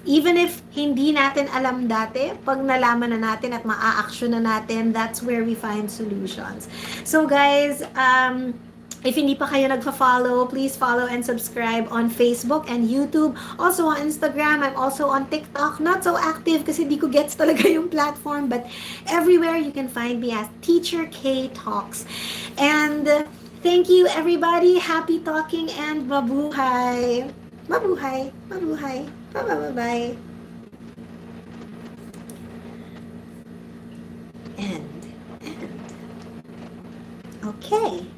even if hindi natin alam dati, pag nalaman na natin at maa-action na natin, that's where we find solutions. So guys, if hindi pa kayo nagfa-follow, please follow and subscribe on Facebook and YouTube. Also on Instagram, I'm also on TikTok. Not so active kasi di ko gets talaga yung platform, but everywhere you can find me as Teacher Kaye Talks. And thank you everybody. Happy talking and mabuhay. Mabuhay. Mabuhay. Bye-bye. And. Okay.